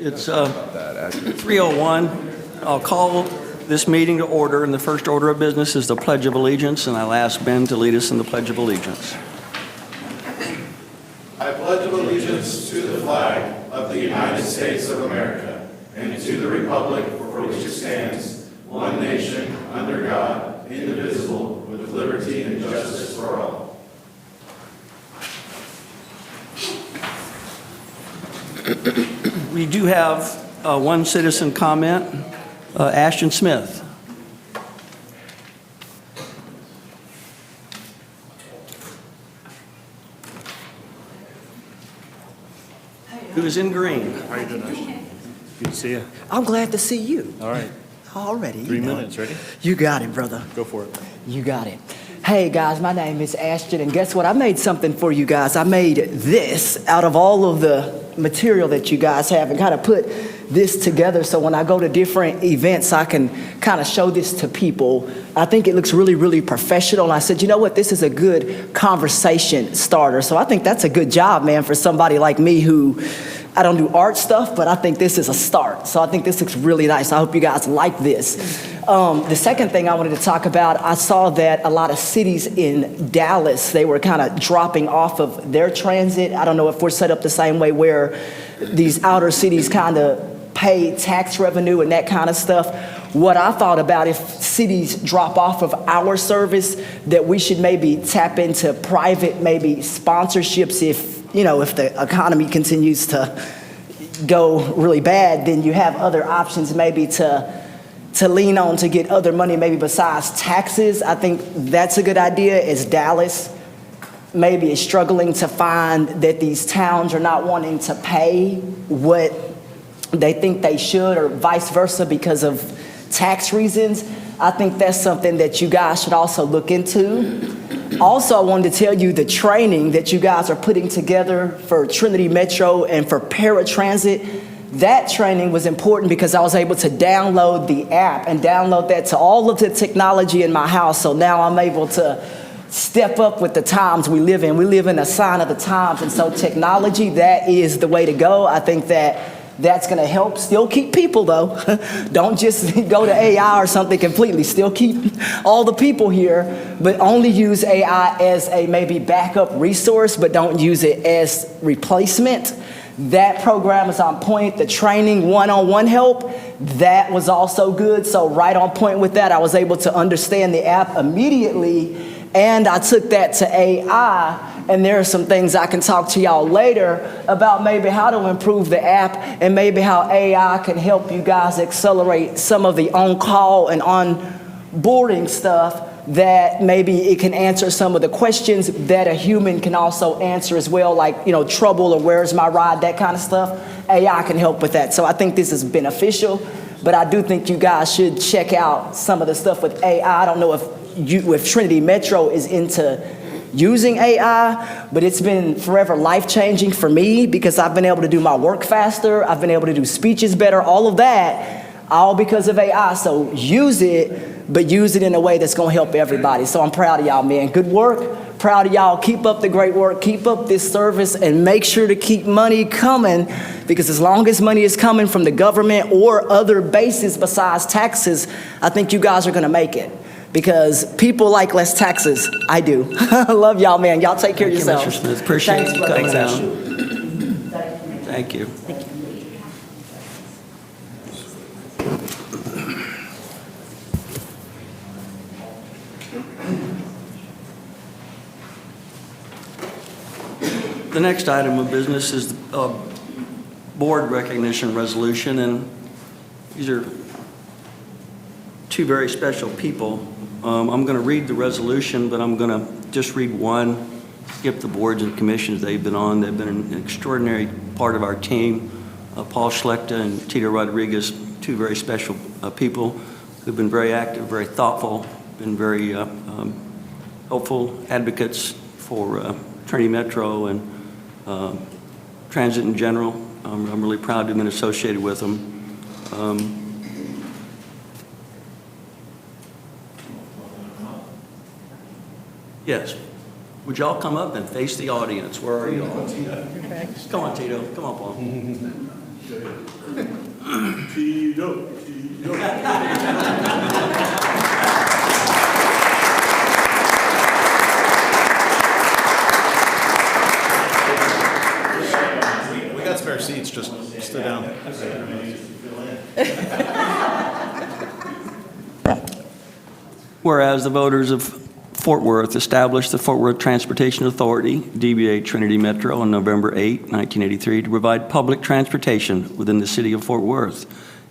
It's 3:01. I'll call this meeting to order, and the first order of business is the Pledge of Allegiance, and I'll ask Ben to lead us in the Pledge of Allegiance. I pledge allegiance to the flag of the United States of America and to the republic for which it stands, one nation, under God, indivisible, with liberty and justice for all. We do have one citizen comment, Ashton Smith. Who is in green. How are you doing, Ashton? Good to see you. I'm glad to see you. All right. Already. 3 minutes, ready? You got it, brother. Go for it. You got it. Hey, guys, my name is Ashton, and guess what? I made something for you guys. I made this out of all of the material that you guys have and kind of put this together so when I go to different events, I can kind of show this to people. I think it looks really, really professional. And I said, you know what? This is a good conversation starter. So I think that's a good job, man, for somebody like me who I don't do art stuff, but I think this is a start. So I think this looks really nice. I hope you guys like this. The second thing I wanted to talk about, I saw that a lot of cities in Dallas, they were kind of dropping off of their transit. I don't know if we're set up the same way where these outer cities kind of pay tax revenue and that kind of stuff. What I thought about, if cities drop off of our service, that we should maybe tap into private maybe sponsorships if the economy continues to go really bad, then you have other options maybe to lean on to get other money maybe besides taxes. I think that's a good idea, as Dallas maybe is struggling to find that these towns are not wanting to pay what they think they should, or vice versa because of tax reasons. I think that's something that you guys should also look into. Also, I wanted to tell you the training that you guys are putting together for Trinity Metro and for paratransit. That training was important because I was able to download the app and download that to all of the technology in my house. So now I'm able to step up with the times we live in. We live in a sign of the times. And so technology, that is the way to go. I think that's going to help. Still keep people, though. Don't just go to AI or something completely. Still keep all the people here, but only use AI as a maybe backup resource, but don't use it as replacement. That program is on point. The training, one-on-one help, that was also good. So right on point with that, I was able to understand the app immediately, and I took that to AI. And there are some things I can talk to y'all later about maybe how to improve the app and maybe how AI can help you guys accelerate some of the on-call and onboarding stuff, that maybe it can answer some of the questions that a human can also answer as well, like, trouble or where's my ride, that kind of stuff. AI can help with that. So I think this is beneficial, but I do think you guys should check out some of the stuff with AI. I don't know if Trinity Metro is into using AI, but it's been forever life-changing for me because I've been able to do my work faster. I've been able to do speeches better, all of that, all because of AI. So use it, but use it in a way that's going to help everybody. So I'm proud of y'all, man. Good work. Proud of y'all. Keep up the great work. Keep up this service, and make sure to keep money coming, because as long as money is coming from the government or other bases besides taxes, I think you guys are going to make it. Because people like less taxes. I do. Love y'all, man. Y'all take care of yourselves. Thank you, Mr. Smith. Appreciate you coming down. Thank you. The next item of business is the board recognition resolution, and these are two very special people. I'm going to read the resolution, but I'm going to just read one, skip the boards and commissions they've been on. They've been an extraordinary part of our team. Paul Schlechter and Tito Rodriguez, two very special people who've been very active, very thoughtful, been very helpful advocates for Trinity Metro and transit in general. I'm really proud to have been associated with them. Yes. Would y'all come up and face the audience? Where are you all? Come on, Tito. Come on, Paul. Tito. We got spare seats, just sit down. Whereas the voters of Fort Worth established the Fort Worth Transportation Authority, DBA Trinity Metro, on November 8, 1983, to provide public transportation within the city of Fort Worth.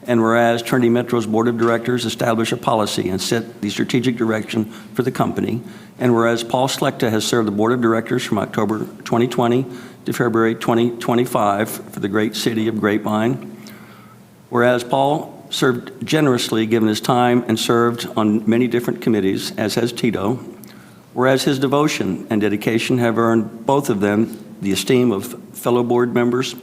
And whereas Trinity Metro's Board of Directors established a policy and set the strategic direction for the company. And whereas Paul Slechta has served the Board of Directors from October 2020 to February 2025 for the great city of Grapevine. Whereas Paul served generously given his time and served on many different committees, as has Tito. Whereas his devotion and dedication have earned both of them the esteem of fellow board members,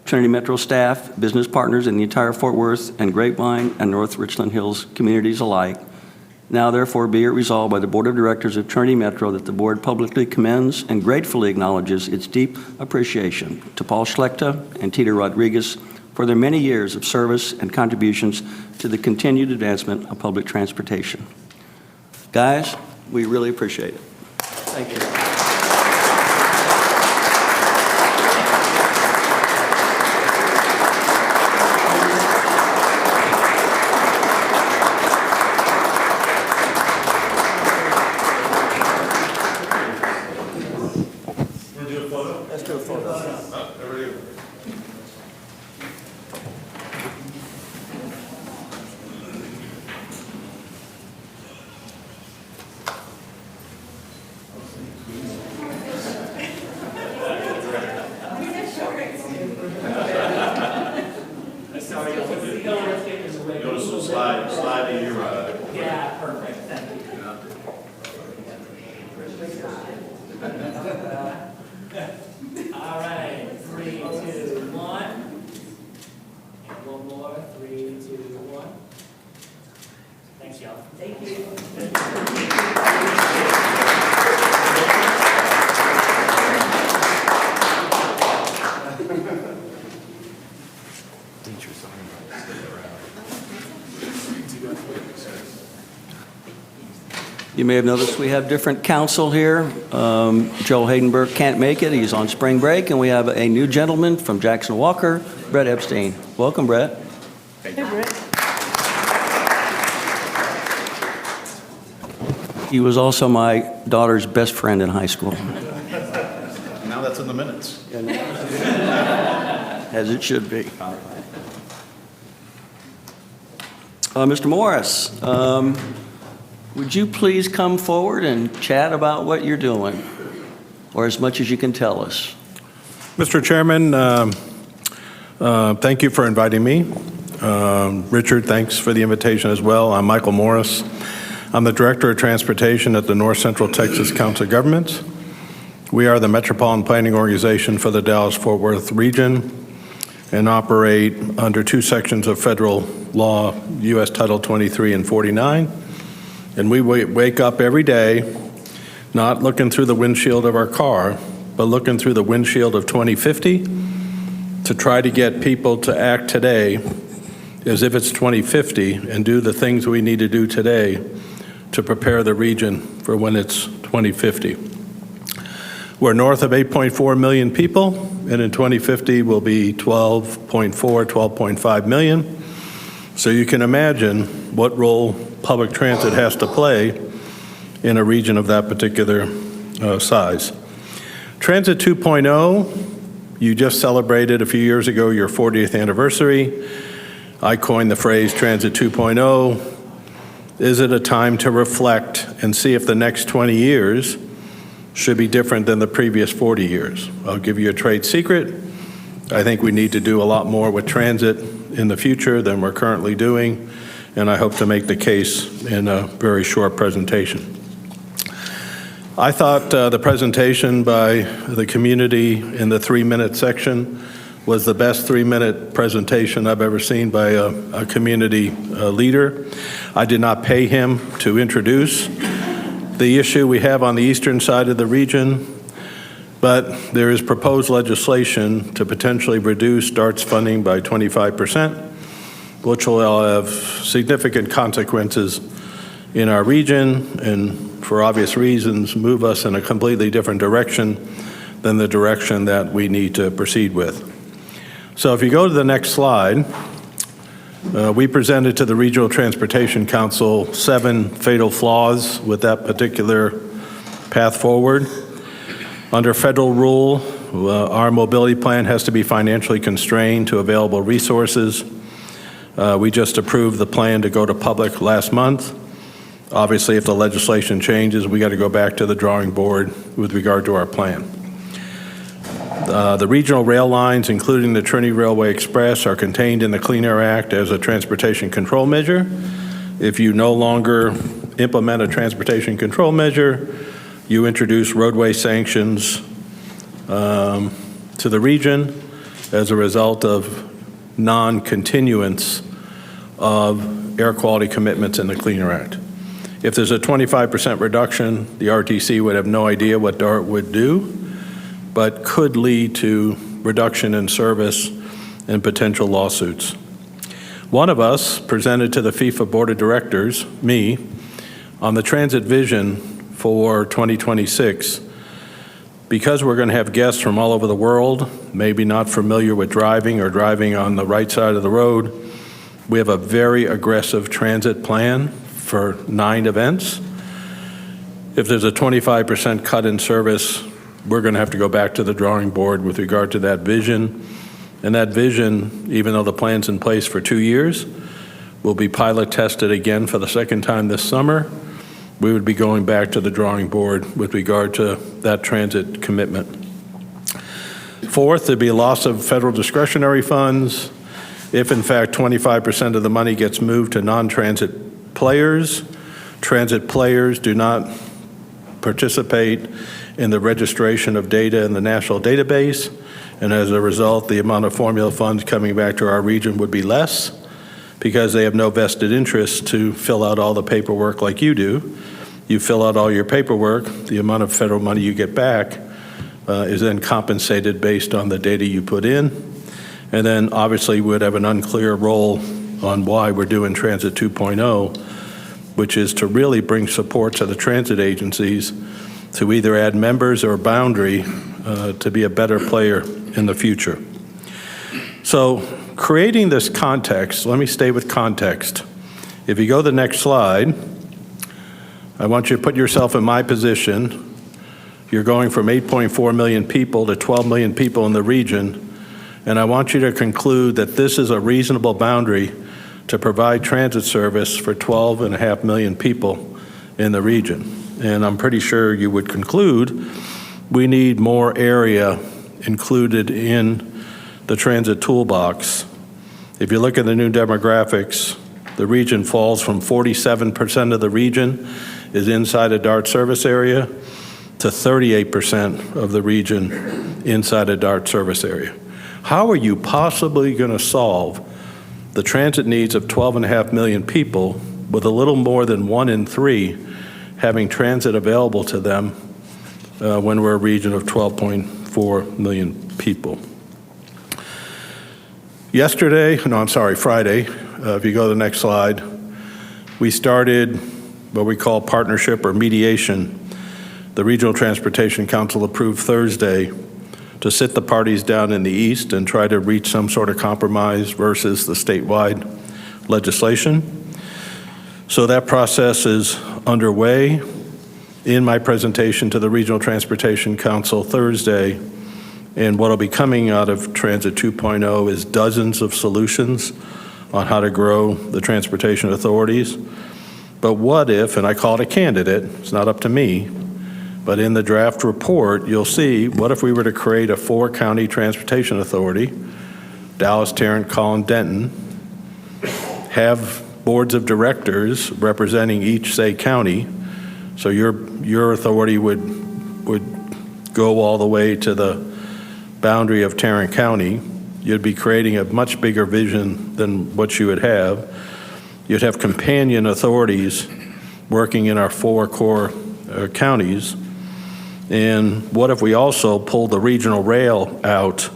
Trinity Metro staff, business partners in the entire Fort Worth and Grapevine and North Richland Hills communities alike. Now therefore be it resolved by the Board of Directors of Trinity Metro that the board publicly commends and gratefully acknowledges its deep appreciation to Paul Slechta and Tito Rodriguez for their many years of service and contributions to the continued advancement of public transportation. Guys, we really appreciate it. Thank you. Let's do a photo. Notice the slide to your right. Yeah, perfect, thank you. All right, 3, 2, 1. And one more, 3, 2, 1. Thanks, y'all. Thank you. You may have noticed we have different counsel here. Joel Haydenberg can't make it. He's on spring break. And we have a new gentleman from Jackson Walker, Brett Epstein. Welcome, Brett. Hey, Brett. He was also my daughter's best friend in high school, Now that's in the minutes. as it should be. Mr. Morris, would you please come forward and chat about what you're doing, or as much as you can tell us? Mr. Chairman, thank you for inviting me. Richard, thanks for the invitation as well. I'm Michael Morris. I'm the Director of Transportation at the North Central Texas Council of Governments. We are the Metropolitan Planning Organization for the Dallas-Fort Worth region and operate under 2 sections of federal law, U.S. Title 23 and 49. And we wake up every day not looking through the windshield of our car, but looking through the windshield of 2050 to try to get people to act today as if it's 2050 and do the things we need to do today to prepare the region for when it's 2050. We're north of 8.4 million people, and in 2050 we'll be 12.5 million. So you can imagine what role public transit has to play in a region of that particular size. Transit 2.0, you just celebrated a few years ago your 40th anniversary. I coined the phrase Transit 2.0. Is it a time to reflect and see if the next 20 years should be different than the previous 40 years? I'll give you a trade secret. I think we need to do a lot more with transit in the future than we're currently doing, and I hope to make the case in a very short presentation. I thought the presentation by the community in the 3-minute section was the best 3-minute presentation I've ever seen by a community leader. I did not pay him to introduce the issue we have on the eastern side of the region. But there is proposed legislation to potentially reduce DART's funding by 25%, which will have significant consequences in our region and, for obvious reasons, move us in a completely different direction than the direction that we need to proceed with. So if you go to the next slide, we presented to the Regional Transportation Council 7 fatal flaws with that particular path forward. Under federal rule, our mobility plan has to be financially constrained to available resources. We just approved the plan to go to public last month. Obviously, if the legislation changes, we got to go back to the drawing board with regard to our plan. The regional rail lines, including the Trinity Railway Express, are contained in the Clean Air Act as a transportation control measure. If you no longer implement a transportation control measure, you introduce roadway sanctions to the region as a result of non-continuance of air quality commitments in the Clean Air Act. If there's a 25% reduction, the RTC would have no idea what DART would do, but could lead to reduction in service and potential lawsuits. One of us presented to the FIFA Board of Directors, me, on the transit vision for 2026. Because we're going to have guests from all over the world, maybe not familiar with driving or driving on the right side of the road, we have a very aggressive transit plan for 9 events. If there's a 25% cut in service, we're going to have to go back to the drawing board with regard to that vision. And that vision, even though the plan's in place for 2 years, will be pilot tested again for the second time this summer. We would be going back to the drawing board with regard to that transit commitment. Fourth, there'd be a loss of federal discretionary funds. If, in fact, 25% of the money gets moved to non-transit players, transit players do not participate in the registration of data in the national database, and as a result, the amount of formula funds coming back to our region would be less because they have no vested interest to fill out all the paperwork like you do. You fill out all your paperwork, the amount of federal money you get back is then compensated based on the data you put in. And then obviously we'd have an unclear role on why we're doing Transit 2.0, which is to really bring support to the transit agencies to either add members or boundary to be a better player in the future. So creating this context, let me stay with context. If you go to the next slide, I want you to put yourself in my position. You're going from 8.4 million people to 12 million people in the region, and I want you to conclude that this is a reasonable boundary to provide transit service for 12.5 million people in the region. And I'm pretty sure you would conclude we need more area included in the transit toolbox. If you look at the new demographics, the region falls from 47% of the region is inside a DART service area to 38% of the region inside a DART service area. How are you possibly going to solve the transit needs of 12.5 million people with a little more than 1 in 3 having transit available to them when we're a region of 12.4 million people? Friday, if you go to the next slide, we started what we call partnership or mediation. The Regional Transportation Council approved Thursday to sit the parties down in the east and try to reach some sort of compromise versus the statewide legislation. So that process is underway. In my presentation to the Regional Transportation Council Thursday, and what will be coming out of Transit 2.0 is dozens of solutions on how to grow the transportation authorities. But what if, and I call it a candidate, it's not up to me, but in the draft report, you'll see, what if we were to create a 4-county transportation authority, Dallas, Tarrant, Collin, Denton, have boards of directors representing each, say, county, so your authority would go all the way to the boundary of Tarrant County. You'd be creating a much bigger vision than what you would have. You'd have companion authorities working in our 4 core counties. And what if we also pulled the regional rail out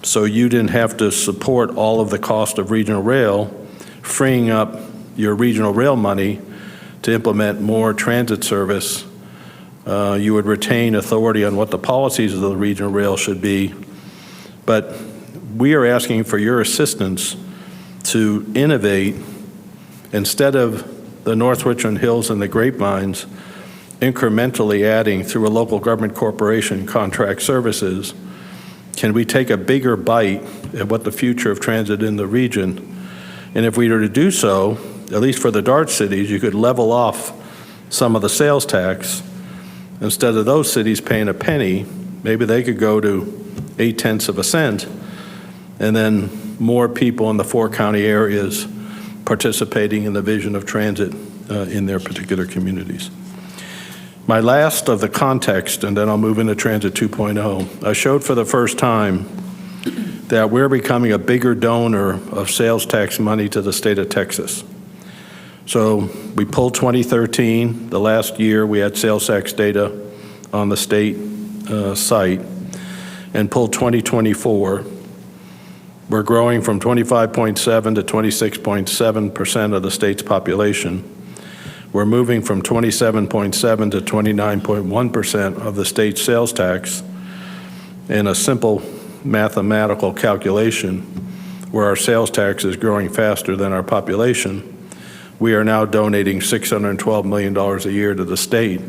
so you didn't have to support all of the cost of regional rail, freeing up your regional rail money to implement more transit service? You would retain authority on what the policies of the regional rail should be, but we are asking for your assistance to innovate. Instead of the North Richland Hills and the Grapevines incrementally adding through a local government corporation contract services, can we take a bigger bite at what the future of transit in the region? And if we were to do so, at least for the Dart cities, you could level off some of the sales tax. Instead of those cities paying a penny, maybe they could go to 0.8 cents, and then more people in the 4 county areas participating in the vision of transit in their particular communities. My last of the context, and then I'll move into Transit 2.0. I showed for the first time that we're becoming a bigger donor of sales tax money to the state of Texas. So we pulled 2013, the last year we had sales tax data on the state site, and pulled 2024. We're growing from 25.7 to 26.7% of the state's population. We're moving from 27.7 to 29.1% of the state's sales tax. In a simple mathematical calculation, where our sales tax is growing faster than our population, we are now donating $612 million a year to the state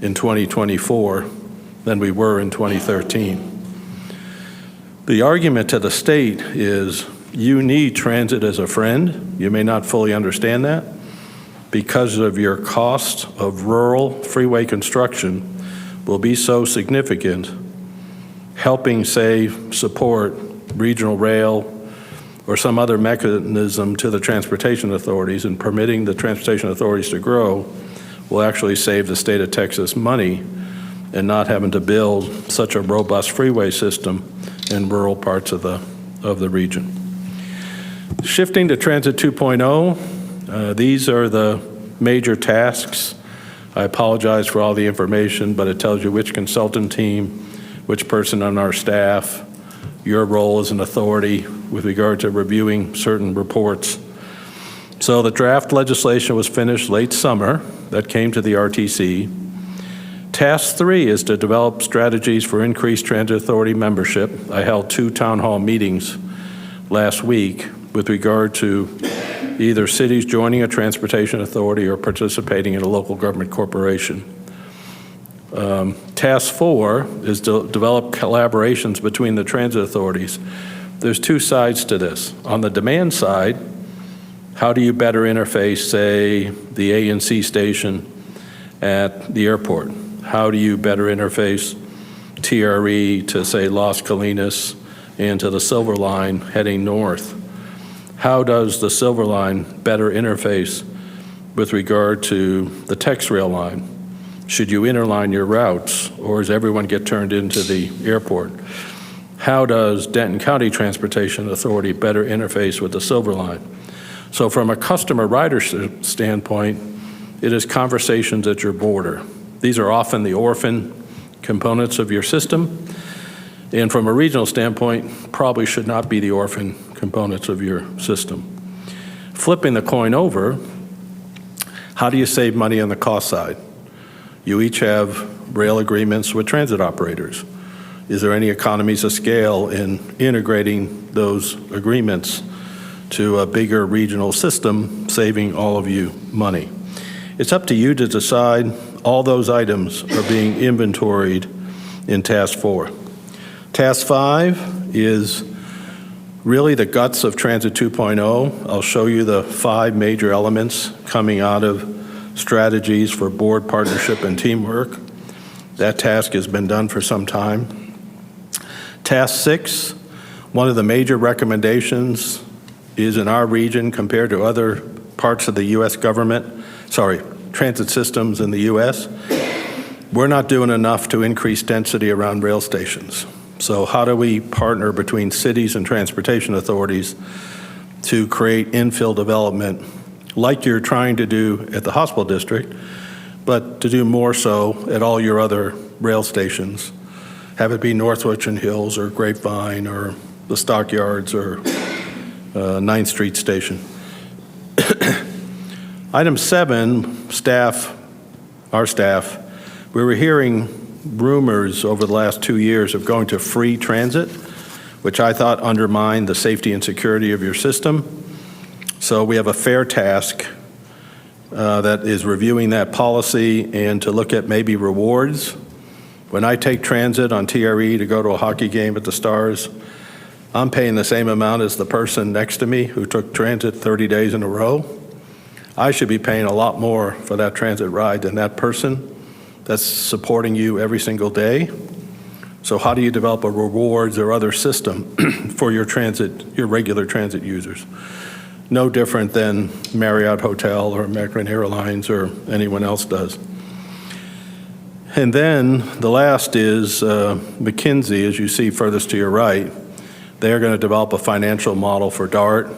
in 2024 than we were in 2013. The argument to the state is you need transit as a friend. You may not fully understand that. Because of your cost of rural freeway construction will be so significant, helping, say, support regional rail or some other mechanism to the transportation authorities and permitting the transportation authorities to grow will actually save the state of Texas money and not having to build such a robust freeway system in rural parts of the region. Shifting to Transit 2.0, these are the major tasks. I apologize for all the information, but it tells you which consultant team, which person on our staff, your role as an authority with regard to reviewing certain reports. So the draft legislation was finished late summer. That came to the RTC. Task 3 is to develop strategies for increased transit authority membership. I held 2 town hall meetings last week with regard to either cities joining a transportation authority or participating in a local government corporation. Task 4 is to develop collaborations between the transit authorities. There's 2 sides to this. On the demand side, how do you better interface, say, the A and C station at the airport? How do you better interface TRE to, say, Las Colinas and to the Silver Line heading north? How does the Silver Line better interface with regard to the Tex Rail line? Should you interline your routes, or does everyone get turned into the airport? How does Denton County Transportation Authority better interface with the Silver Line? So from a customer rider standpoint, it is conversations at your border. These are often the orphan components of your system, and from a regional standpoint, probably should not be the orphan components of your system. Flipping the coin over, how do you save money on the cost side? You each have rail agreements with transit operators. Is there any economies of scale in integrating those agreements to a bigger regional system, saving all of you money? It's up to you to decide. All those items are being inventoried in Task 4. Task 5 is really the guts of Transit 2.0. I'll show you the 5 major elements coming out of strategies for board partnership and teamwork. That task has been done for some time. Task 6, one of the major recommendations is in our region compared to other parts of the U.S. government, transit systems in the U.S., we're not doing enough to increase density around rail stations. So how do we partner between cities and transportation authorities to create infill development like you're trying to do at the hospital district, but to do more so at all your other rail stations. Have it be North Richland Hills or Grapevine or the Stockyards or 9th Street Station. Item 7, our staff, we were hearing rumors over the last 2 years of going to free transit, which I thought undermined the safety and security of your system. So we have a fair task that is reviewing that policy and to look at maybe rewards. When I take transit on TRE to go to a hockey game at the Stars, I'm paying the same amount as the person next to me who took transit 30 days in a row. I should be paying a lot more for that transit ride than that person that's supporting you every single day. So how do you develop a rewards or other system for your regular transit users? No different than Marriott Hotel or American Airlines or anyone else does. And then the last is McKinsey, as you see furthest to your right. They're going to develop a financial model for DART,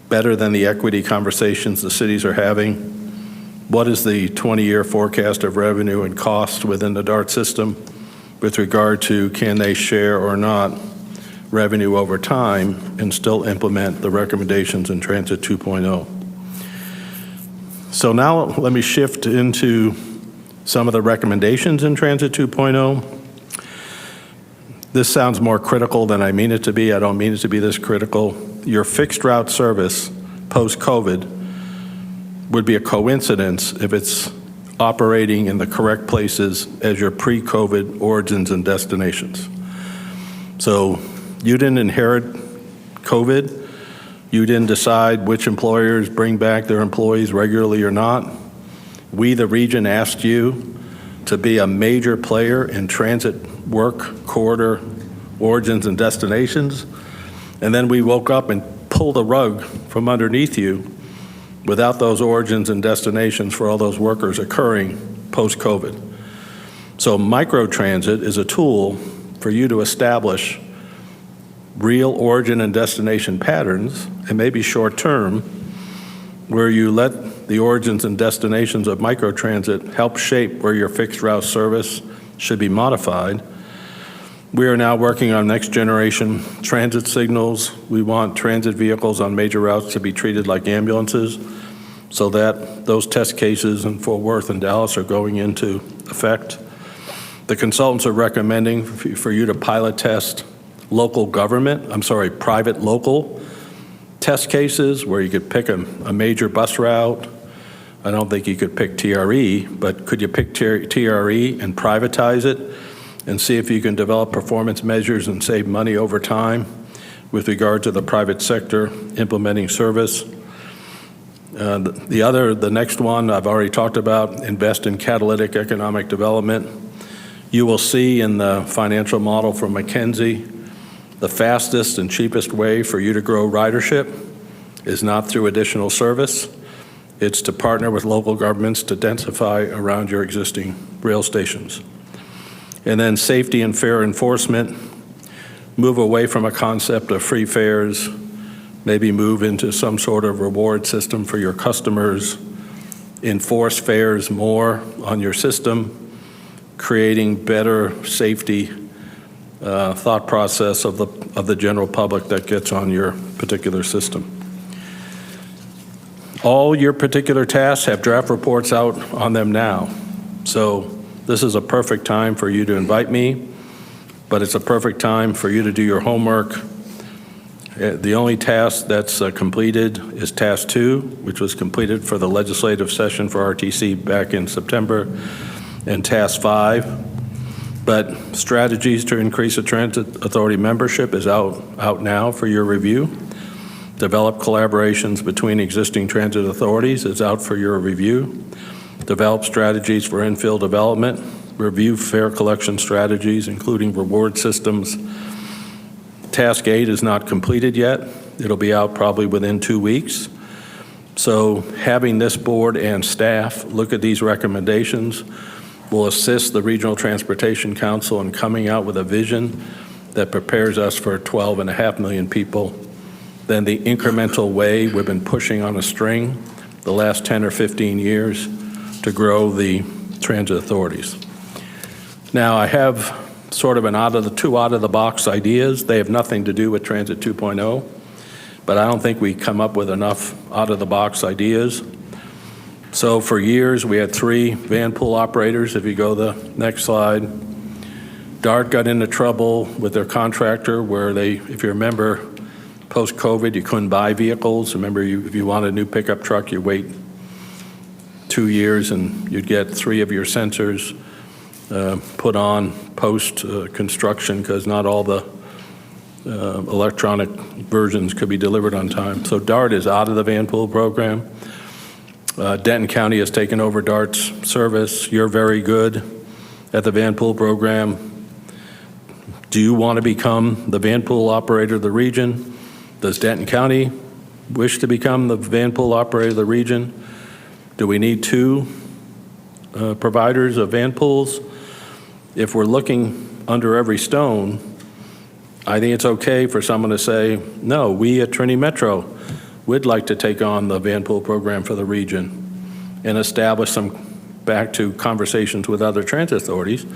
better than the equity conversations the cities are having. What is the 20-year forecast of revenue and cost within the DART system with regard to can they share or not revenue over time and still implement the recommendations in Transit 2.0? So now let me shift into some of the recommendations in Transit 2.0. This sounds more critical than I mean it to be. I don't mean it to be this critical. Your fixed route service post-COVID would be a coincidence if it's operating in the correct places as your pre-COVID origins and destinations. So you didn't inherit COVID. You didn't decide which employers bring back their employees regularly or not. We, the region, asked you to be a major player in transit work, corridor, origins, and destinations. And then we woke up and pulled the rug from underneath you without those origins and destinations for all those workers occurring post-COVID. So microtransit is a tool for you to establish real origin and destination patterns, and maybe short-term, where you let the origins and destinations of microtransit help shape where your fixed route service should be modified. We are now working on next generation transit signals. We want transit vehicles on major routes to be treated like ambulances so that those test cases in Fort Worth and Dallas are going into effect. The consultants are recommending for you to pilot test private local test cases where you could pick a major bus route. I don't think you could pick TRE, but could you pick TRE and privatize it and see if you can develop performance measures and save money over time with regard to the private sector implementing service? The next one I've already talked about, invest in catalytic economic development. You will see in the financial model from McKinsey, the fastest and cheapest way for you to grow ridership is not through additional service. It's to partner with local governments to densify around your existing rail stations. And then safety and fair enforcement, move away from a concept of free fares, maybe move into some sort of reward system for your customers, enforce fares more on your system, creating better safety thought process of the general public that gets on your particular system. All your particular tasks have draft reports out on them now. So this is a perfect time for you to invite me, but it's a perfect time for you to do your homework. The only task that's completed is task 2, which was completed for the legislative session for RTC back in September, and task 5. But strategies to increase the transit authority membership is out now for your review. Develop collaborations between existing transit authorities is out for your review. Develop strategies for infill development. Review fare collection strategies, including reward systems. Task 8 is not completed yet. It'll be out probably within 2 weeks. So having this board and staff look at these recommendations will assist the Regional Transportation Council in coming out with a vision that prepares us for 12.5 million people. Then the incremental way we've been pushing on a string the last 10 or 15 years to grow the transit authorities. Now, I have sort of two out-of-the-box ideas. They have nothing to do with Transit 2.0, but I don't think we come up with enough out-of-the-box ideas. So for years, we had 3 van pool operators. If you go the next slide, DART got into trouble with their contractor where if you remember, post-COVID, you couldn't buy vehicles. Remember, if you wanted a new pickup truck, you wait 2 years and you'd get 3 of your sensors put on post-construction because not all the electronic versions could be delivered on time. So DART is out of the van pool program. Denton County has taken over DART's service. You're very good at the van pool program. Do you want to become the van pool operator of the region? Does Denton County wish to become the van pool operator of the region? Do we need 2 providers of van pools? If we're looking under every stone, I think it's okay for someone to say, no, we at Trinity Metro would like to take on the van pool program for the region and establish back to conversations with other transit authorities,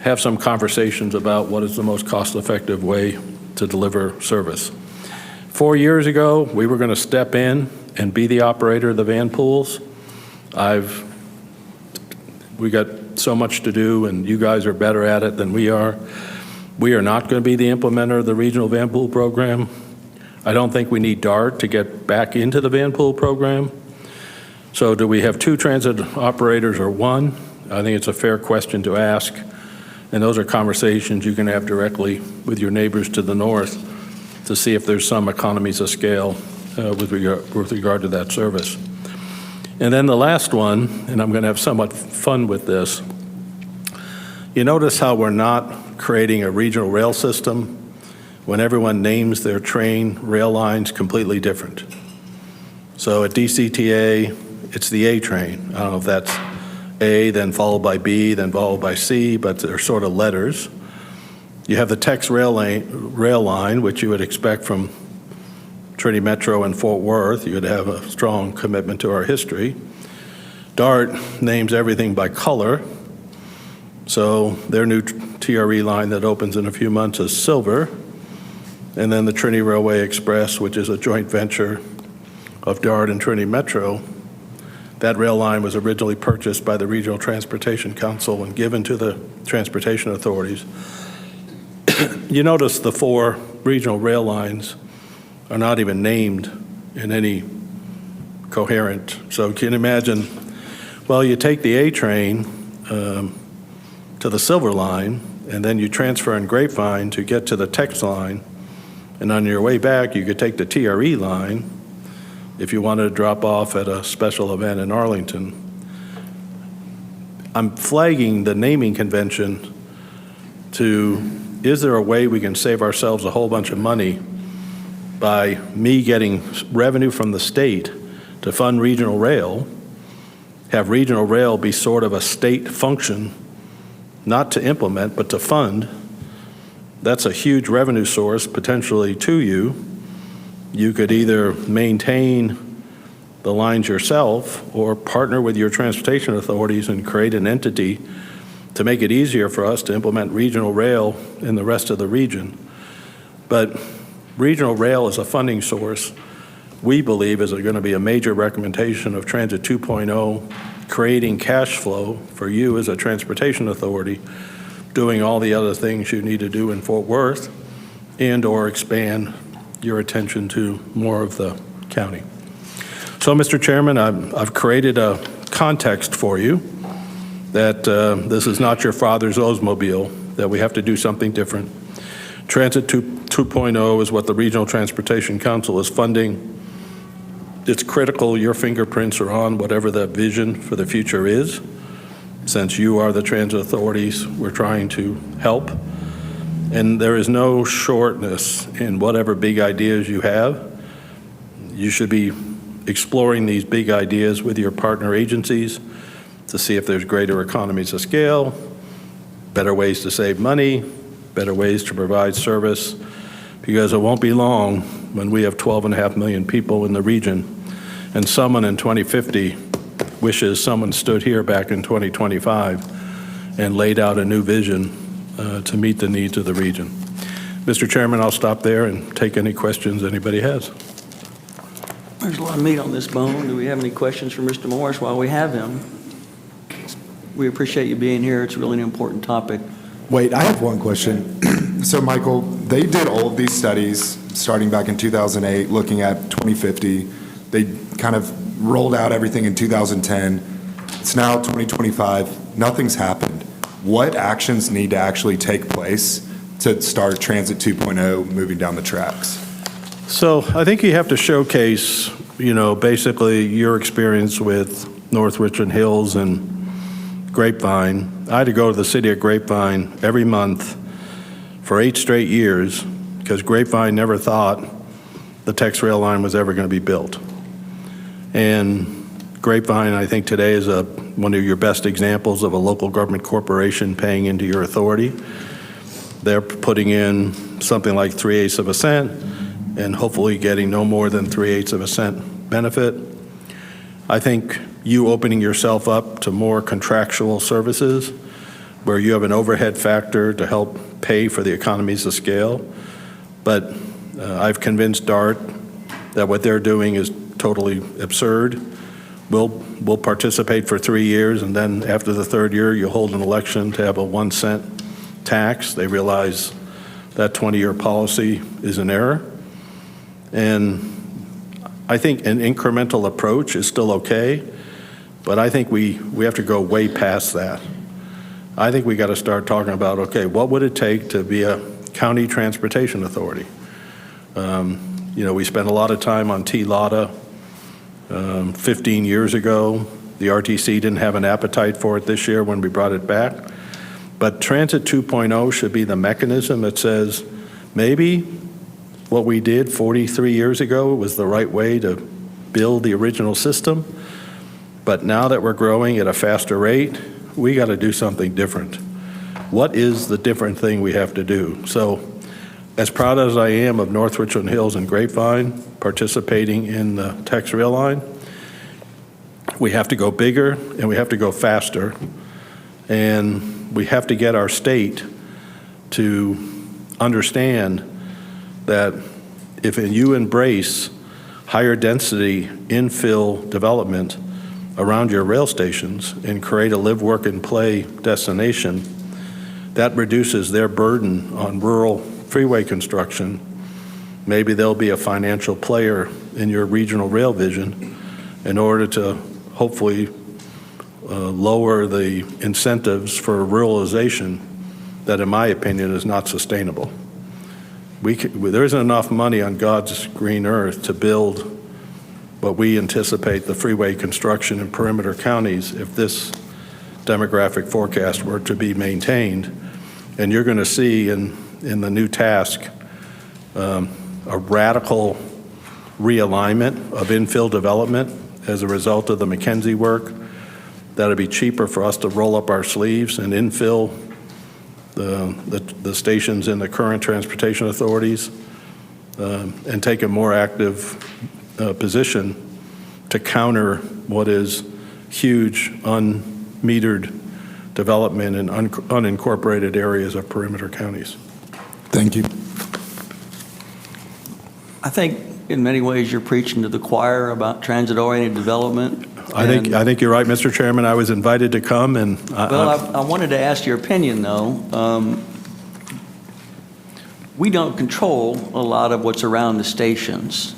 have some conversations about what is the most cost-effective way to deliver service. 4 years ago, we were going to step in and be the operator of the van pools. We got so much to do, and you guys are better at it than we are. We are not going to be the implementer of the regional van pool program. I don't think we need DART to get back into the van pool program. So do we have 2 transit operators or 1? I think it's a fair question to ask. And those are conversations you can have directly with your neighbors to the north to see if there's some economies of scale with regard to that service. And then the last one, and I'm going to have somewhat fun with this, you notice how we're not creating a regional rail system when everyone names their train rail lines completely different. So at DCTA, it's the A train. I don't know if that's A, then followed by B, then followed by C, but they're sort of letters. You have the Tex rail line, which you would expect from Trinity Metro and Fort Worth. You would have a strong commitment to our history. DART names everything by color. So their new TRE line that opens in a few months is silver. And then the Trinity Railway Express, which is a joint venture of DART and Trinity Metro. That rail line was originally purchased by the Regional Transportation Council and given to the transportation authorities. You notice the 4 regional rail lines are not even named in any coherent. So can you imagine, well, you take the A train to the Silver Line, and then you transfer in Grapevine to get to the Tex line, and on your way back, you could take the TRE line if you wanted to drop off at a special event in Arlington. I'm flagging the naming convention is there a way we can save ourselves a whole bunch of money by me getting revenue from the state to fund regional rail, have regional rail be sort of a state function, not to implement, but to fund. That's a huge revenue source potentially to you. You could either maintain the lines yourself or partner with your transportation authorities and create an entity to make it easier for us to implement regional rail in the rest of the region. But regional rail is a funding source we believe is going to be a major recommendation of Transit 2.0, creating cash flow for you as a transportation authority, doing all the other things you need to do in Fort Worth, and or expand your attention to more of the county. So, Mr. Chairman, I've created a context for you that this is not your father's Oldsmobile, that we have to do something different. Transit 2.0 is what the Regional Transportation Council is funding. It's critical your fingerprints are on whatever the vision for the future is. Since you are the transit authorities, we're trying to help. And there is no shortness in whatever big ideas you have. You should be exploring these big ideas with your partner agencies to see if there's greater economies of scale, better ways to save money, better ways to provide service, because it won't be long when we have 12.5 million people in the region, and someone in 2050 wishes someone stood here back in 2025 and laid out a new vision to meet the needs of the region. Mr. Chairman, I'll stop there and take any questions anybody has. There's a lot of meat on this bone. Do we have any questions for Mr. Morris while we have him? We appreciate you being here. It's really an important topic. Wait, I have one question. So, Michael, they did all of these studies starting back in 2008, looking at 2050. They kind of rolled out everything in 2010. It's now 2025. Nothing's happened. What actions need to actually take place to start Transit 2.0 moving down the tracks? So I think you have to showcase, basically your experience with North Richland Hills and Grapevine. I had to go to the city of Grapevine every month for 8 straight years because Grapevine never thought the Tex rail line was ever going to be built. And Grapevine, I think today is one of your best examples of a local government corporation paying into your authority. They're putting in something like 3/8 of a cent and hopefully getting no more than 3/8 of a cent benefit. I think you opening yourself up to more contractual services where you have an overhead factor to help pay for the economies of scale. But I've convinced DART that what they're doing is totally absurd. We'll participate for 3 years, and then after the 3rd year, you hold an election to have a 1 cent tax. They realize that 20-year policy is an error. And I think an incremental approach is still okay, but I think we have to go way past that. I think we got to start talking about, okay, what would it take to be a county transportation authority? We spent a lot of time on T-LATA 15 years ago. The RTC didn't have an appetite for it this year when we brought it back. But Transit 2.0 should be the mechanism that says maybe what we did 43 years ago was the right way to build the original system. But now that we're growing at a faster rate, we got to do something different. What is the different thing we have to do? So as proud as I am of North Richland Hills and Grapevine participating in the Tex rail line, we have to go bigger and we have to go faster. And we have to get our state to understand that if you embrace higher density infill development around your rail stations and create a live, work, and play destination, that reduces their burden on rural freeway construction. Maybe there'll be a financial player in your regional rail vision in order to hopefully lower the incentives for ruralization that, in my opinion, is not sustainable. There isn't enough money on God's green earth to build what we anticipate the freeway construction in perimeter counties if this demographic forecast were to be maintained. And you're going to see in the new task a radical realignment of infill development as a result of the McKenzie work. That'll be cheaper for us to roll up our sleeves and infill the stations in the current transportation authorities and take a more active position to counter what is huge unmetered development in unincorporated areas of perimeter counties. Thank you. I think in many ways you're preaching to the choir about transit-oriented development. I think you're right, Mr. Chairman. I was invited to come, and I wanted to ask your opinion, though. We don't control a lot of what's around the stations.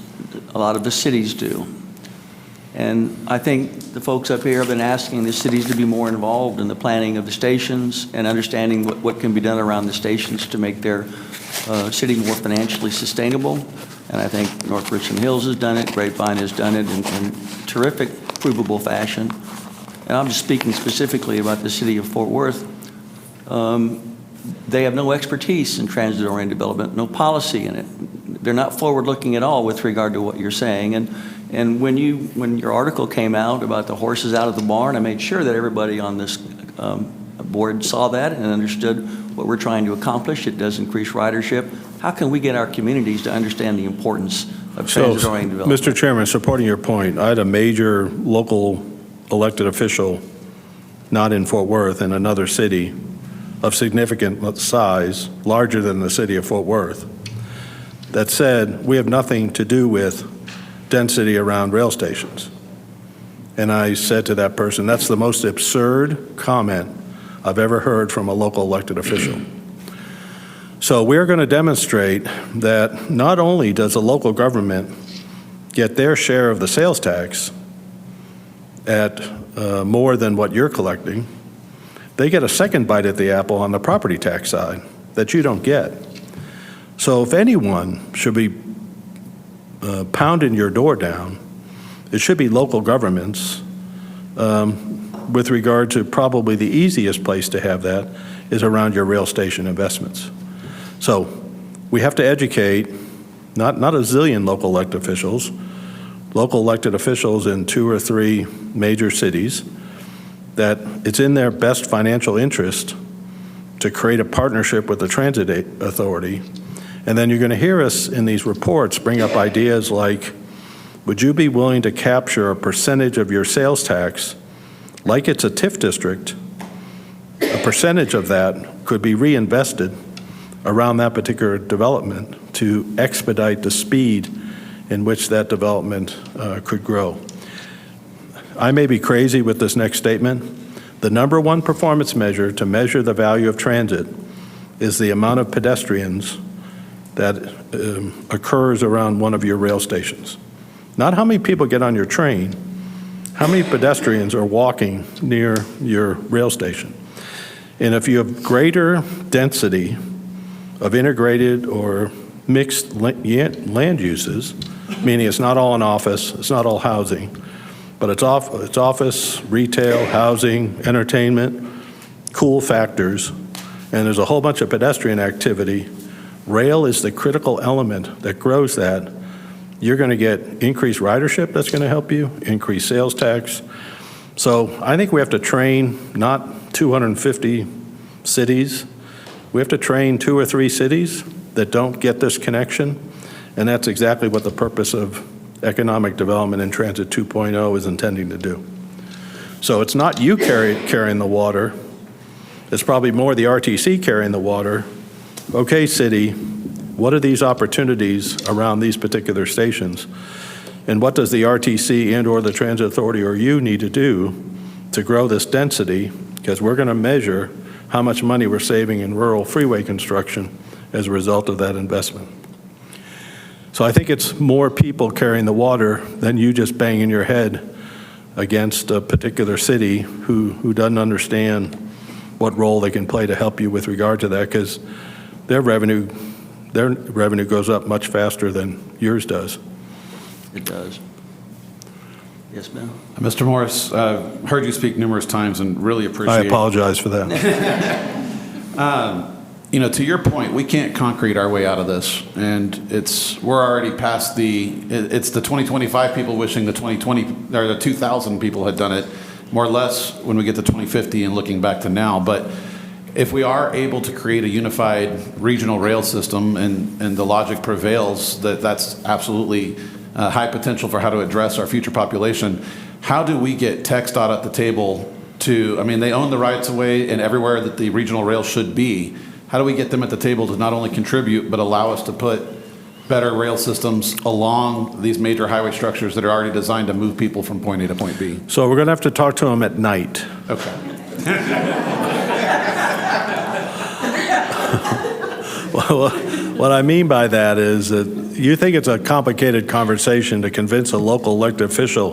A lot of the cities do. And I think the folks up here have been asking the cities to be more involved in the planning of the stations and understanding what can be done around the stations to make their city more financially sustainable. And I think North Richland Hills has done it, Grapevine has done it in terrific, provable fashion. And I'm just speaking specifically about the city of Fort Worth. They have no expertise in transit-oriented development, no policy in it. They're not forward-looking at all with regard to what you're saying. And when your article came out about the horses out of the barn, I made sure that everybody on this board saw that and understood what we're trying to accomplish. It does increase ridership. How can we get our communities to understand the importance of transit-oriented development? Mr. Chairman, supporting your point, I had a major local elected official, not in Fort Worth, in another city of significant size, larger than the city of Fort Worth, that said, we have nothing to do with density around rail stations. And I said to that person, that's the most absurd comment I've ever heard from a local elected official. So we're going to demonstrate that not only does the local government get their share of the sales tax at more than what you're collecting, they get a second bite at the apple on the property tax side that you don't get. So if anyone should be pounding your door down, it should be local governments. With regard to probably the easiest place to have that is around your rail station investments. So we have to educate not a zillion local elected officials in 2 or 3 major cities, that it's in their best financial interest to create a partnership with the transit authority. And then you're going to hear us in these reports bring up ideas like, would you be willing to capture a percentage of your sales tax, like it's a TIF district? A percentage of that could be reinvested around that particular development to expedite the speed in which that development could grow. I may be crazy with this next statement. The number one performance measure to measure the value of transit is the amount of pedestrians that occurs around one of your rail stations. Not how many people get on your train, how many pedestrians are walking near your rail station. And if you have greater density of integrated or mixed land uses, meaning it's not all an office, it's not all housing, but it's office, retail, housing, entertainment, cool factors, and there's a whole bunch of pedestrian activity. Rail is the critical element that grows that. You're going to get increased ridership that's going to help you, increased sales tax. So I think we have to train not 250 cities. We have to train 2 or 3 cities that don't get this connection, and that's exactly what the purpose of economic development in Transit 2.0 is intending to do. So it's not you carrying the water. It's probably more the RTC carrying the water. Okay, city, what are these opportunities around these particular stations? And what does the RTC and or the Transit Authority or you need to do to grow this density? Because we're going to measure how much money we're saving in rural freeway construction as a result of that investment. So I think it's more people carrying the water than you just banging your head against a particular city who doesn't understand what role they can play to help you with regard to that, because their revenue goes up much faster than yours does. It does. Yes, ma'am. Mr. Morris, heard you speak numerous times and really appreciate I apologize for that. To your point, we can't concrete our way out of this, and we're already past it's the 2025 people wishing the 2020 or the 2000 people had done it, more or less when we get to 2050 and looking back to now. But if we are able to create a unified regional rail system and the logic prevails that's absolutely high potential for how to address our future population, how do we get TxDOT at the table they own the rights of way and everywhere that the regional rail should be. How do we get them at the table to not only contribute, but allow us to put better rail systems along these major highway structures that are already designed to move people from point A to point B? So we're going to have to talk to them at night. Okay. Well, what I mean by that is that you think it's a complicated conversation to convince a local elected official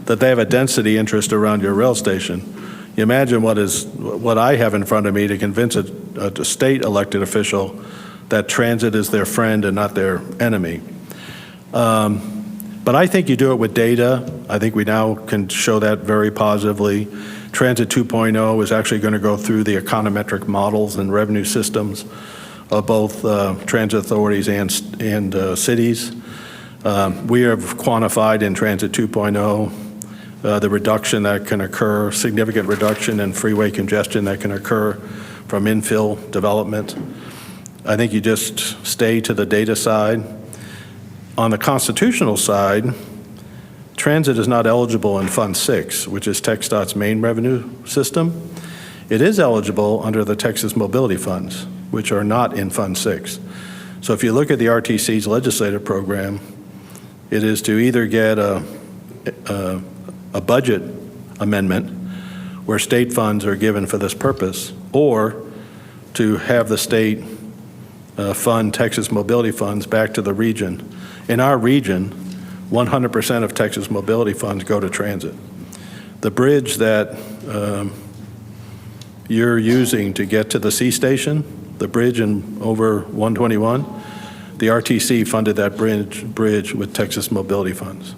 that they have a density interest around your rail station. You imagine what I have in front of me to convince a state elected official that transit is their friend and not their enemy. But I think you do it with data. I think we now can show that very positively. Transit 2.0 is actually going to go through the econometric models and revenue systems of both transit authorities and cities. We have quantified in Transit 2.0 the reduction that can occur, significant reduction in freeway congestion that can occur from infill development. I think you just stay to the data side. On the constitutional side, transit is not eligible in Fund 6, which is TxDOT's main revenue system. It is eligible under the Texas Mobility Funds, which are not in Fund 6. So if you look at the RTC's legislative program, it is to either get a budget amendment where state funds are given for this purpose, or to have the state fund Texas Mobility Funds back to the region. In our region, 100% of Texas Mobility Funds go to transit. The bridge that you're using to get to the C station, the bridge in over 121, the RTC funded that bridge with Texas Mobility Funds.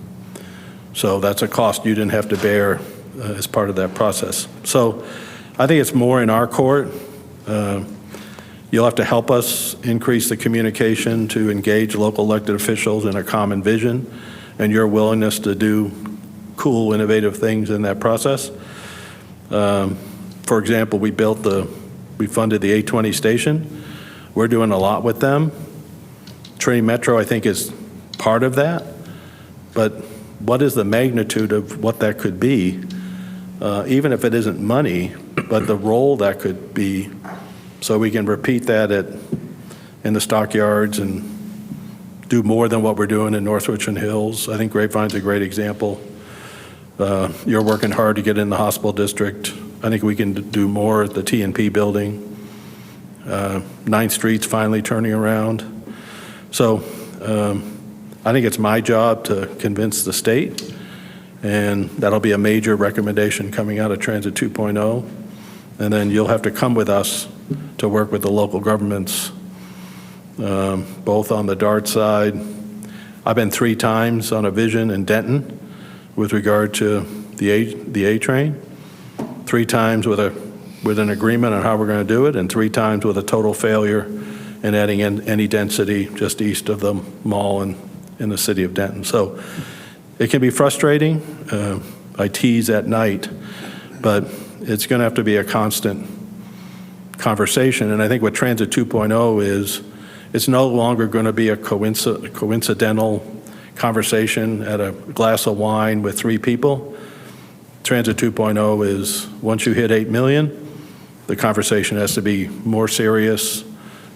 So that's a cost you didn't have to bear as part of that process. So I think it's more in our court. You'll have to help us increase the communication to engage local elected officials in a common vision and your willingness to do cool, innovative things in that process. For example, we funded the 820 station. We're doing a lot with them. Trinity Metro, I think, is part of that. But what is the magnitude of what that could be, even if it isn't money, but the role that could be, so we can repeat that in the stockyards and do more than what we're doing in North Richland Hills. I think Grapevine's a great example. You're working hard to get in the hospital district. I think we can do more at the T&P building. 9th Street's finally turning around. So I think it's my job to convince the state, and that'll be a major recommendation coming out of Transit 2.0. And then you'll have to come with us to work with the local governments, both on the DART side. I've been 3 times on a vision in Denton with regard to the A train, 3 times with an agreement on how we're going to do it, and 3 times with a total failure in adding in any density just east of the mall and in the city of Denton. So it can be frustrating. I tease at night, but it's going to have to be a constant conversation. And I think what Transit 2.0 is, it's no longer going to be a coincidental conversation at a glass of wine with 3 people. Transit 2.0 is once you hit 8 million, the conversation has to be more serious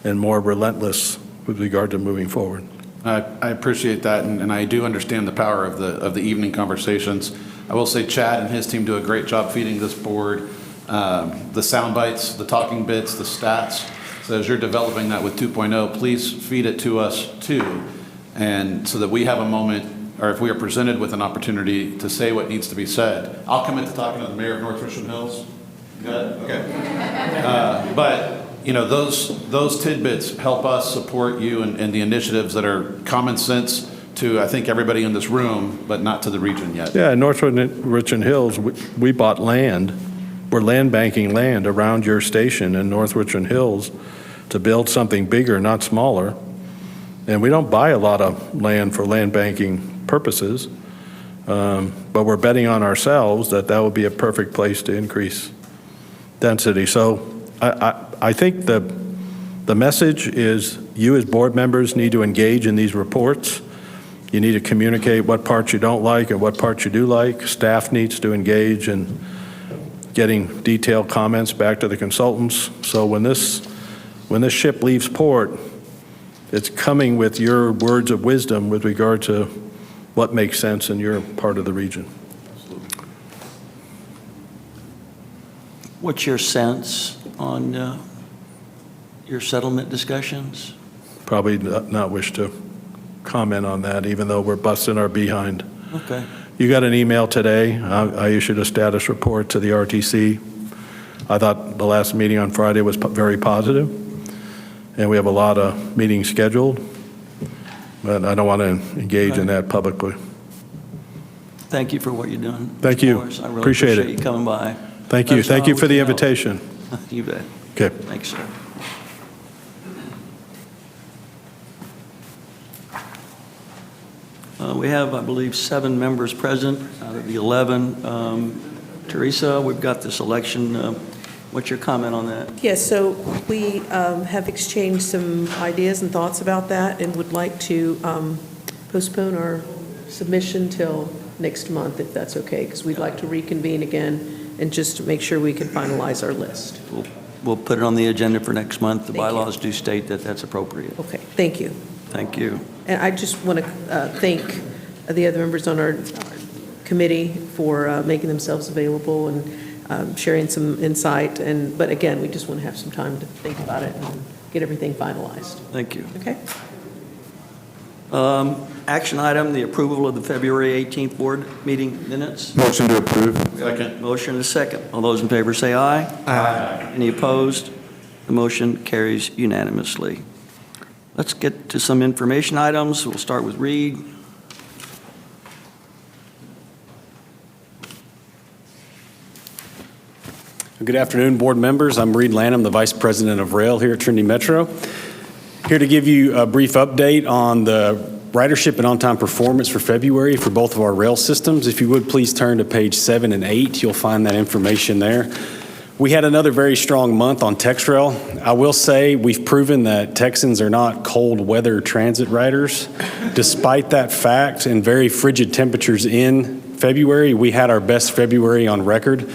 and more relentless with regard to moving forward. I appreciate that, and I do understand the power of the evening conversations. I will say Chad and his team do a great job feeding this board the sound bites, the talking bits, the stats. So as you're developing that with 2.0, please feed it to us too, and so that we have a moment, or if we are presented with an opportunity to say what needs to be said. I'll commit to talking to the mayor of North Richland Hills. Good? Okay. But you know, those tidbits help us support you and the initiatives that are common sense to, I think, everybody in this room, but not to the region yet. Yeah, in North Richland Hills, we bought land. We're land banking land around your station in North Richland Hills to build something bigger, not smaller. And we don't buy a lot of land for land banking purposes, but we're betting on ourselves that will be a perfect place to increase density. So I think the message is you as board members need to engage in these reports. You need to communicate what parts you don't like and what parts you do like. Staff needs to engage in getting detailed comments back to the consultants. So when this ship leaves port, it's coming with your words of wisdom with regard to what makes sense in your part of the region. What's your sense on your settlement discussions? Probably not wish to comment on that, even though we're busting our behind. Okay. You got an email today. I issued a status report to the RTC. I thought the last meeting on Friday was very positive, and we have a lot of meetings scheduled, but I don't want to engage in that publicly. Thank you for what you're doing. Thank you. I really Appreciate it. you coming by. Thank you. Let us Thank know you how for we the can help. invitation. You bet. Okay. Thanks, sir. We have, I believe, 7 members present out of the 11. Teresa, we've got this election. What's your comment on that? Yes, so we have exchanged some ideas and thoughts about that and would like to postpone our submission till next month, if that's okay, because we'd like to reconvene again and just make sure we can finalize our list. We'll put it on the agenda for next month. The Thank you. bylaws do state that that's appropriate. Okay, thank you. Thank you. And I just want to thank the other members on our committee for making themselves available and sharing some insight. But again, we just want to have some time to think about it and get everything finalized. Thank you. Okay? Action item, the approval of the February 18th board meeting minutes. Motion to approve. Second. Motion and a second. All those in favor say aye. Aye. Any opposed? The motion carries unanimously. Let's get to some information items. We'll start with Reed. Good afternoon, board members. I'm Reed Lanham, the Vice President of Rail here at Trinity Metro. Here to give you a brief update on the ridership and on-time performance for February for both of our rail systems. If you would please turn to page 7 and 8, you'll find that information there. We had another very strong month on TexRail. I will say we've proven that Texans are not cold weather transit riders. Despite that fact and very frigid temperatures in February, we had our best February on record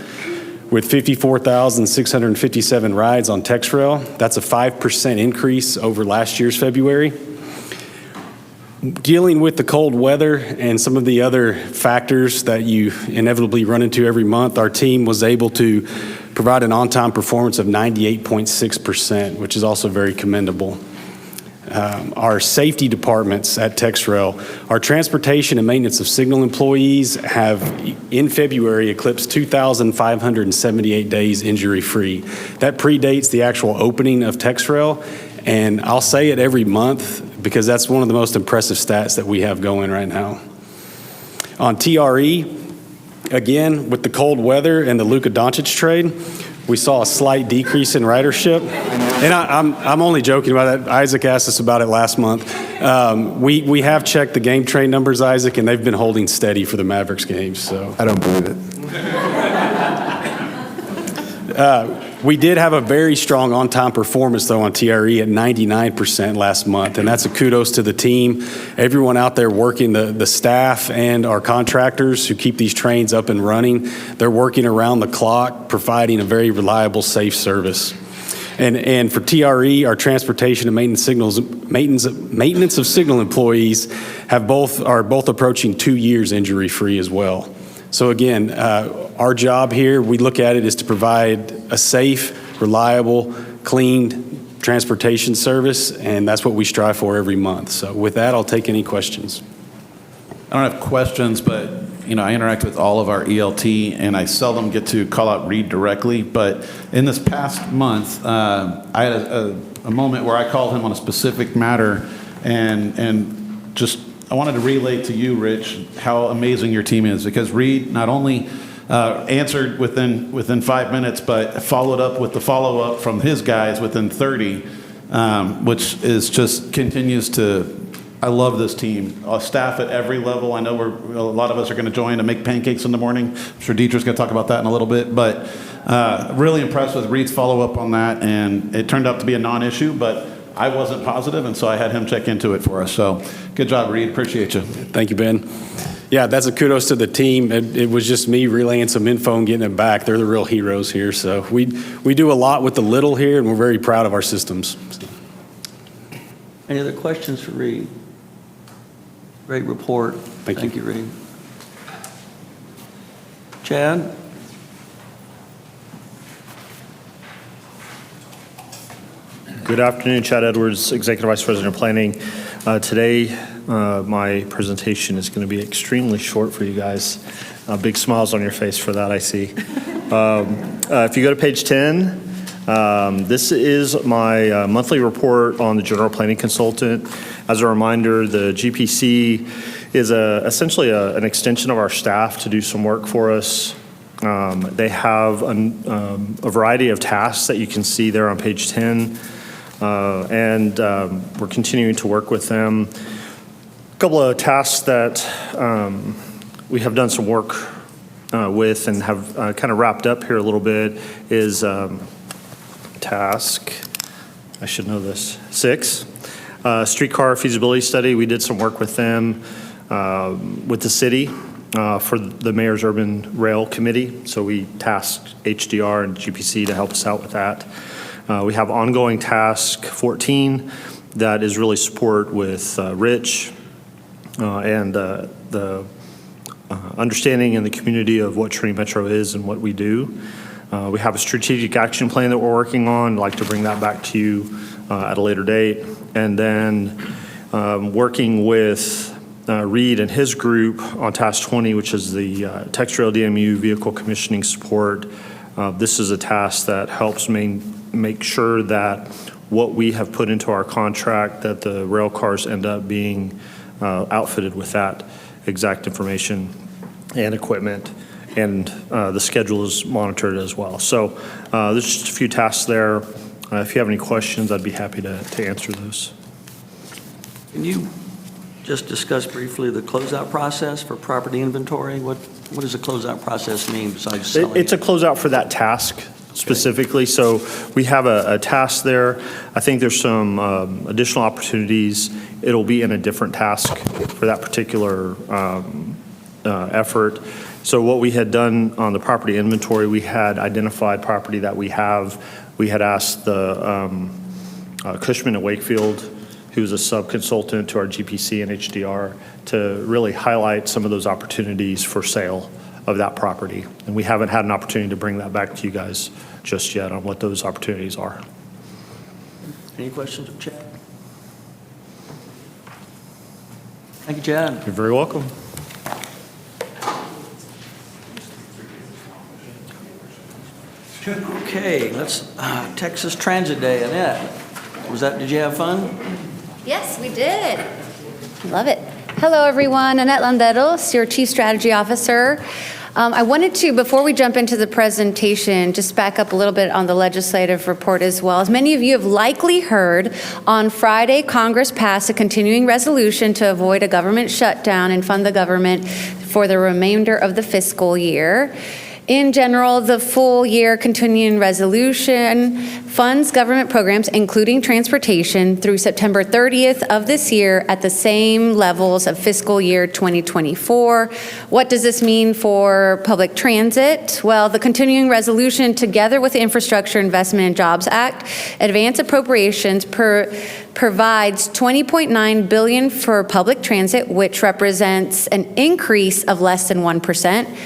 with 54,657 rides on TexRail. That's a 5% increase over last year's February. Dealing with the cold weather and some of the other factors that you inevitably run into every month, our team was able to provide an on-time performance of 98.6%, which is also very commendable. Our safety departments at TexRail, our transportation and maintenance of signal employees have, in February, eclipsed 2,578 days injury-free. That predates the actual opening of TexRail, and I'll say it every month because that's one of the most impressive stats that we have going right now. On TRE, again, with the cold weather and the Luka Doncic trade, we saw a slight decrease in ridership. And I'm only joking about that. Isaac asked us about it last month. We have checked the game train numbers, Isaac, and they've been holding steady for the Mavericks games. So I don't believe it. We did have a very strong on-time performance, though, on TRE at 99% last month, and that's a kudos to the team, everyone out there working, the staff and our contractors who keep these trains up and running. They're working around the clock, providing a very reliable, safe service. And for TRE, our transportation and maintenance of signal employees are both approaching 2 years injury-free as well. So again, our job here, we look at it, is to provide a safe, reliable, clean transportation service, and that's what we strive for every month. So with that, I'll take any questions. I don't have questions, but I interact with all of our ELT, and I seldom get to call out Reed directly. But in this past month, I had a moment where I called him on a specific matter, and just I wanted to relay to you, Rich, how amazing your team is, because Reed not only answered within 5 minutes, but followed up with the follow-up from his guys within 30, which is just continues to. I love this team. Staff at every level. I know a lot of us are going to join and make pancakes in the morning. I'm sure Deidre's going to talk about that in a little bit, but really impressed with Reed's follow-up on that, and it turned out to be a non-issue, but I wasn't positive, and so I had him check into it for us. So good job, Reed. Appreciate you. Thank you, Ben. Yeah, that's a kudos to the team. It was just me relaying some info and getting it back. They're the real heroes here. So we do a lot with the little here, and we're very proud of our systems. Any other questions for Reed? Great report. Thank you. You, Reed. Chad? Good afternoon, Chad Edwards, Executive Vice President of Planning. Today, my presentation is going to be extremely short for you guys. Big smiles on your face for that, I see. If you go to page 10, this is my monthly report on the General Planning Consultant. As a reminder, the GPC is essentially an extension of our staff to do some work for us. They have a variety of tasks that you can see there on page 10. And we're continuing to work with them. A couple of tasks that we have done some work with and have kind of wrapped up here a little bit is task, I should know this, 6. Streetcar feasibility study. We did some work with them, with the city for the Mayor's Urban Rail Committee. So we tasked HDR and GPC to help us out with that. We have ongoing task 14 that is really support with Rich and the understanding in the community of what Trinity Metro is and what we do. We have a strategic action plan that we're working on. I'd like to bring that back to you at a later date. And then working with Reed and his group on Task 20, which is the Textrail DMU vehicle commissioning support. This is a task that helps make sure that what we have put into our contract, that the rail cars end up being outfitted with that exact information and equipment, and the schedule is monitored as well. So there's just a few tasks there. If you have any questions, I'd be happy to answer those. Can you just discuss briefly the closeout process for property inventory? What does a closeout process mean besides selling It's a it? closeout for that task specifically. So we have a task there. I think there's some additional opportunities. It'll be in a different task for that particular effort. So what we had done on the property inventory, we had identified property that we have. We had asked the Cushman and Wakefield, who's a sub-consultant to our GPC and HDR, to really highlight some of those opportunities for sale of that property. And we haven't had an opportunity to bring that back to you guys just yet on what those opportunities are. Any questions of Chad? Thank you, Chad. You're very welcome. Okay, let's, Texas Transit Day, Annette. Did you have fun? Yes, we did. Love it. Hello, everyone. Annette Landeros, your Chief Strategy Officer. I wanted to, before we jump into the presentation, just back up a little bit on the legislative report as well. As many of you have likely heard, on Friday, Congress passed a continuing resolution to avoid a government shutdown and fund the government for the remainder of the fiscal year. In general, the full year continuing resolution funds government programs, including transportation, through September 30th of this year at the same levels of fiscal year 2024. What does this mean for public transit? Well, the continuing resolution, together with the Infrastructure Investment and Jobs Act, advance appropriations provides $20.9 billion for public transit, which represents an increase of less than 1%.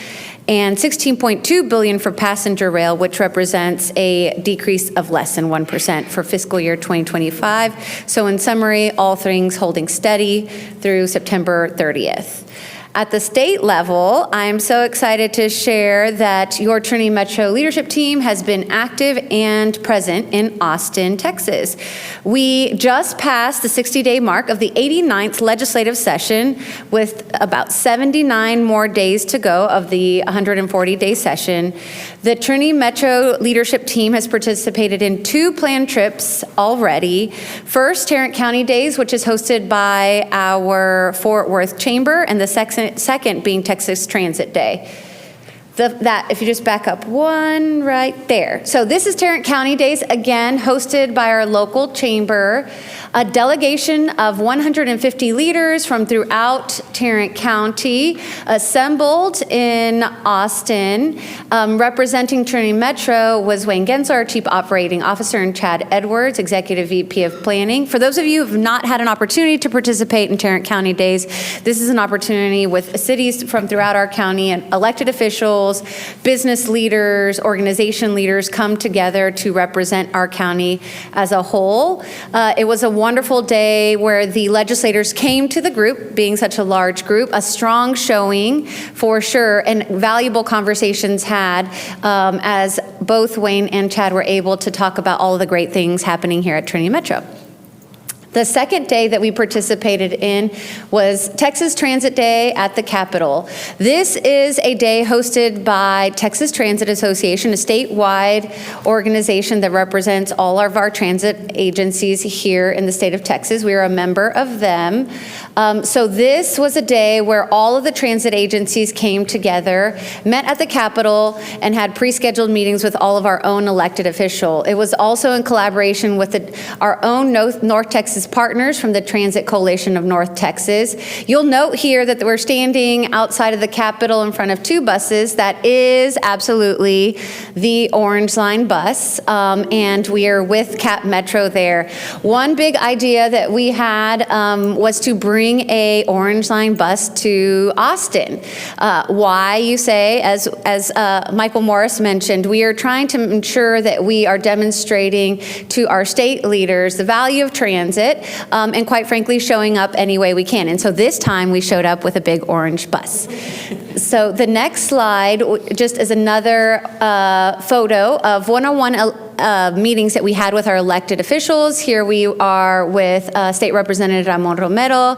And $16.2 billion for passenger rail, which represents a decrease of less than 1% for fiscal year 2025. So in summary, all things holding steady through September 30th. At the state level, I'm so excited to share that your Trinity Metro leadership team has been active and present in Austin, Texas. We just passed the 60-day mark of the 89th legislative session, with about 79 more days to go of the 140-day session. The Trinity Metro leadership team has participated in 2 planned trips already. First, Tarrant County Days, which is hosted by our Fort Worth Chamber, and the second being Texas Transit Day. If you just back up one right there. So this is Tarrant County Days, again, hosted by our local chamber. A delegation of 150 leaders from throughout Tarrant County assembled in Austin. Representing Trinity Metro was Wayne Gensler, our Chief Operating Officer, and Chad Edwards, Executive VP of Planning. For those of you who have not had an opportunity to participate in Tarrant County Days, this is an opportunity with cities from throughout our county and elected officials, business leaders, organization leaders come together to represent our county as a whole. It was a wonderful day where the legislators came to the group, being such a large group, a strong showing for sure, and valuable conversations had as both Wayne and Chad were able to talk about all of the great things happening here at Trinity Metro. The second day that we participated in was Texas Transit Day at the Capitol. This is a day hosted by Texas Transit Association, a statewide organization that represents all of our transit agencies here in the state of Texas. We are a member of them. So this was a day where all of the transit agencies came together, met at the Capitol, and had pre-scheduled meetings with all of our own elected officials. It was also in collaboration with our own North Texas Texas partners from the Transit Coalition of North Texas. You'll note here that we're standing outside of the Capitol in front of 2 buses. That is absolutely the Orange Line bus, and we are with Cap Metro there. One big idea that we had was to bring a Orange Line bus to Austin. Why, you say? As Michael Morris mentioned, we are trying to ensure that we are demonstrating to our state leaders the value of transit, and quite frankly, showing up any way we can. And so this time we showed up with a big orange bus. So the next slide just is another photo of one-on-one meetings that we had with our elected officials. Here we are with State Representative Ramon Romero,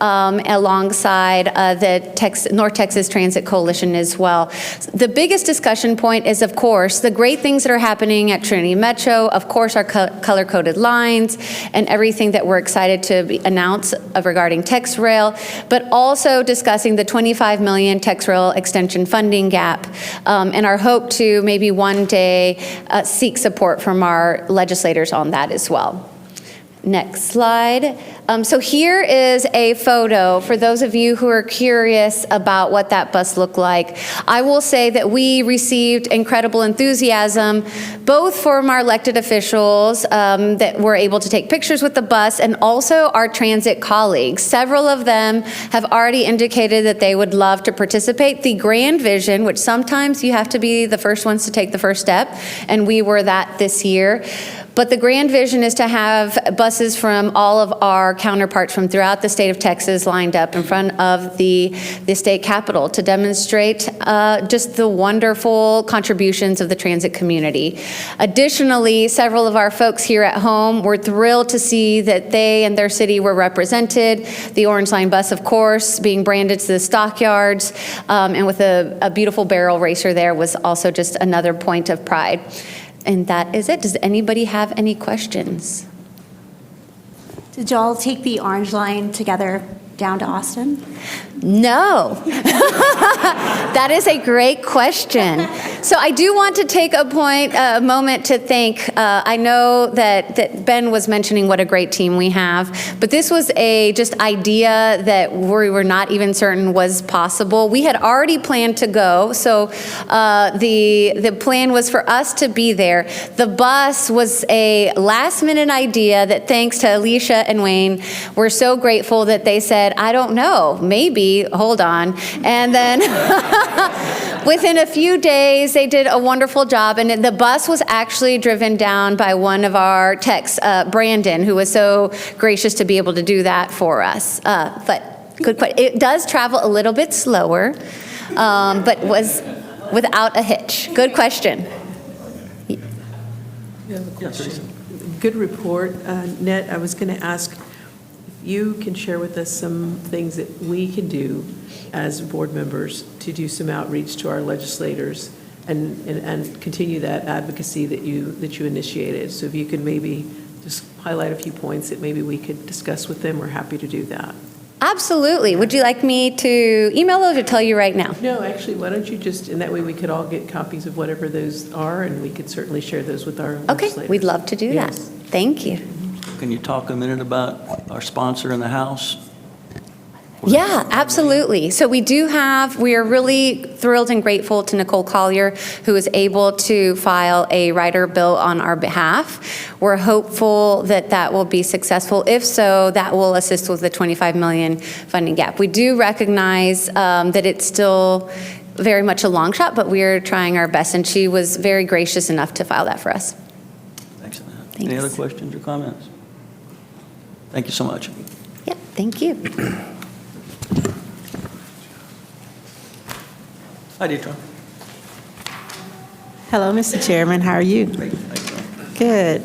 alongside the North Texas Transit Coalition as well. The biggest discussion point is, of course, the great things that are happening at Trinity Metro, of course, our color-coded lines and everything that we're excited to announce regarding TexRail, but also discussing the $25 million TexRail extension funding gap, and our hope to maybe one day seek support from our legislators on that as well. Next slide. So here is a photo for those of you who are curious about what that bus looked like. I will say that we received incredible enthusiasm, both from our elected officials that were able to take pictures with the bus, and also our transit colleagues. Several of them have already indicated that they would love to participate. The grand vision, which sometimes you have to be the first ones to take the first step, and we were that this year. But the grand vision is to have buses from all of our counterparts from throughout the state of Texas lined up in front of the state capitol to demonstrate just the wonderful contributions of the transit community. Additionally, several of our folks here at home were thrilled to see that they and their city were represented. The Orange Line bus, of course, being branded to the stockyards, and with a beautiful barrel racer there was also just another point of pride. And that is it. Does anybody have any questions? Did y'all take the Orange Line together down to Austin? No. That is a great question. So I do want to take a moment to thank, I know that Ben was mentioning what a great team we have, but this was a just idea that we were not even certain was possible. We had already planned to go, so the plan was for us to be there. The bus was a last minute idea that, thanks to Alicia and Wayne, we're so grateful that they said, I don't know, maybe, hold on. And then within a few days, they did a wonderful job. And the bus was actually driven down by one of our techs, Brandon, who was so gracious to be able to do that for us. But good question. It does travel a little bit slower, but was without a hitch. Good question. You have a question. Good report. Ned, I was going to ask, you can share with us some things that we can do as board members to do some outreach to our legislators and continue that advocacy that you initiated. So if you could maybe just highlight a few points that maybe we could discuss with them, we're happy to do that. Absolutely. Would you like me to email those or tell you right now? No, actually, why don't you just, and that way we could all get copies of whatever those are, and we could certainly share those with our legislators. Okay, we'd love to do that. Yes. Thank you. Can you talk a minute about our sponsor in the House? Yeah, absolutely. So we are really thrilled and grateful to Nicole Collier, who is able to file a rider bill on our behalf. We're hopeful that that will be successful. If so, that will assist with the $25 million funding gap. We do recognize that it's still very much a long shot, but we're trying our best, and she was very gracious enough to file that for us. Thanks for that. Thanks. Any other questions or comments? Thank you so much. Yeah, thank you. Hi, Deidre. Hello, Mr. Chairman. How are you? Great. Thanks. Good.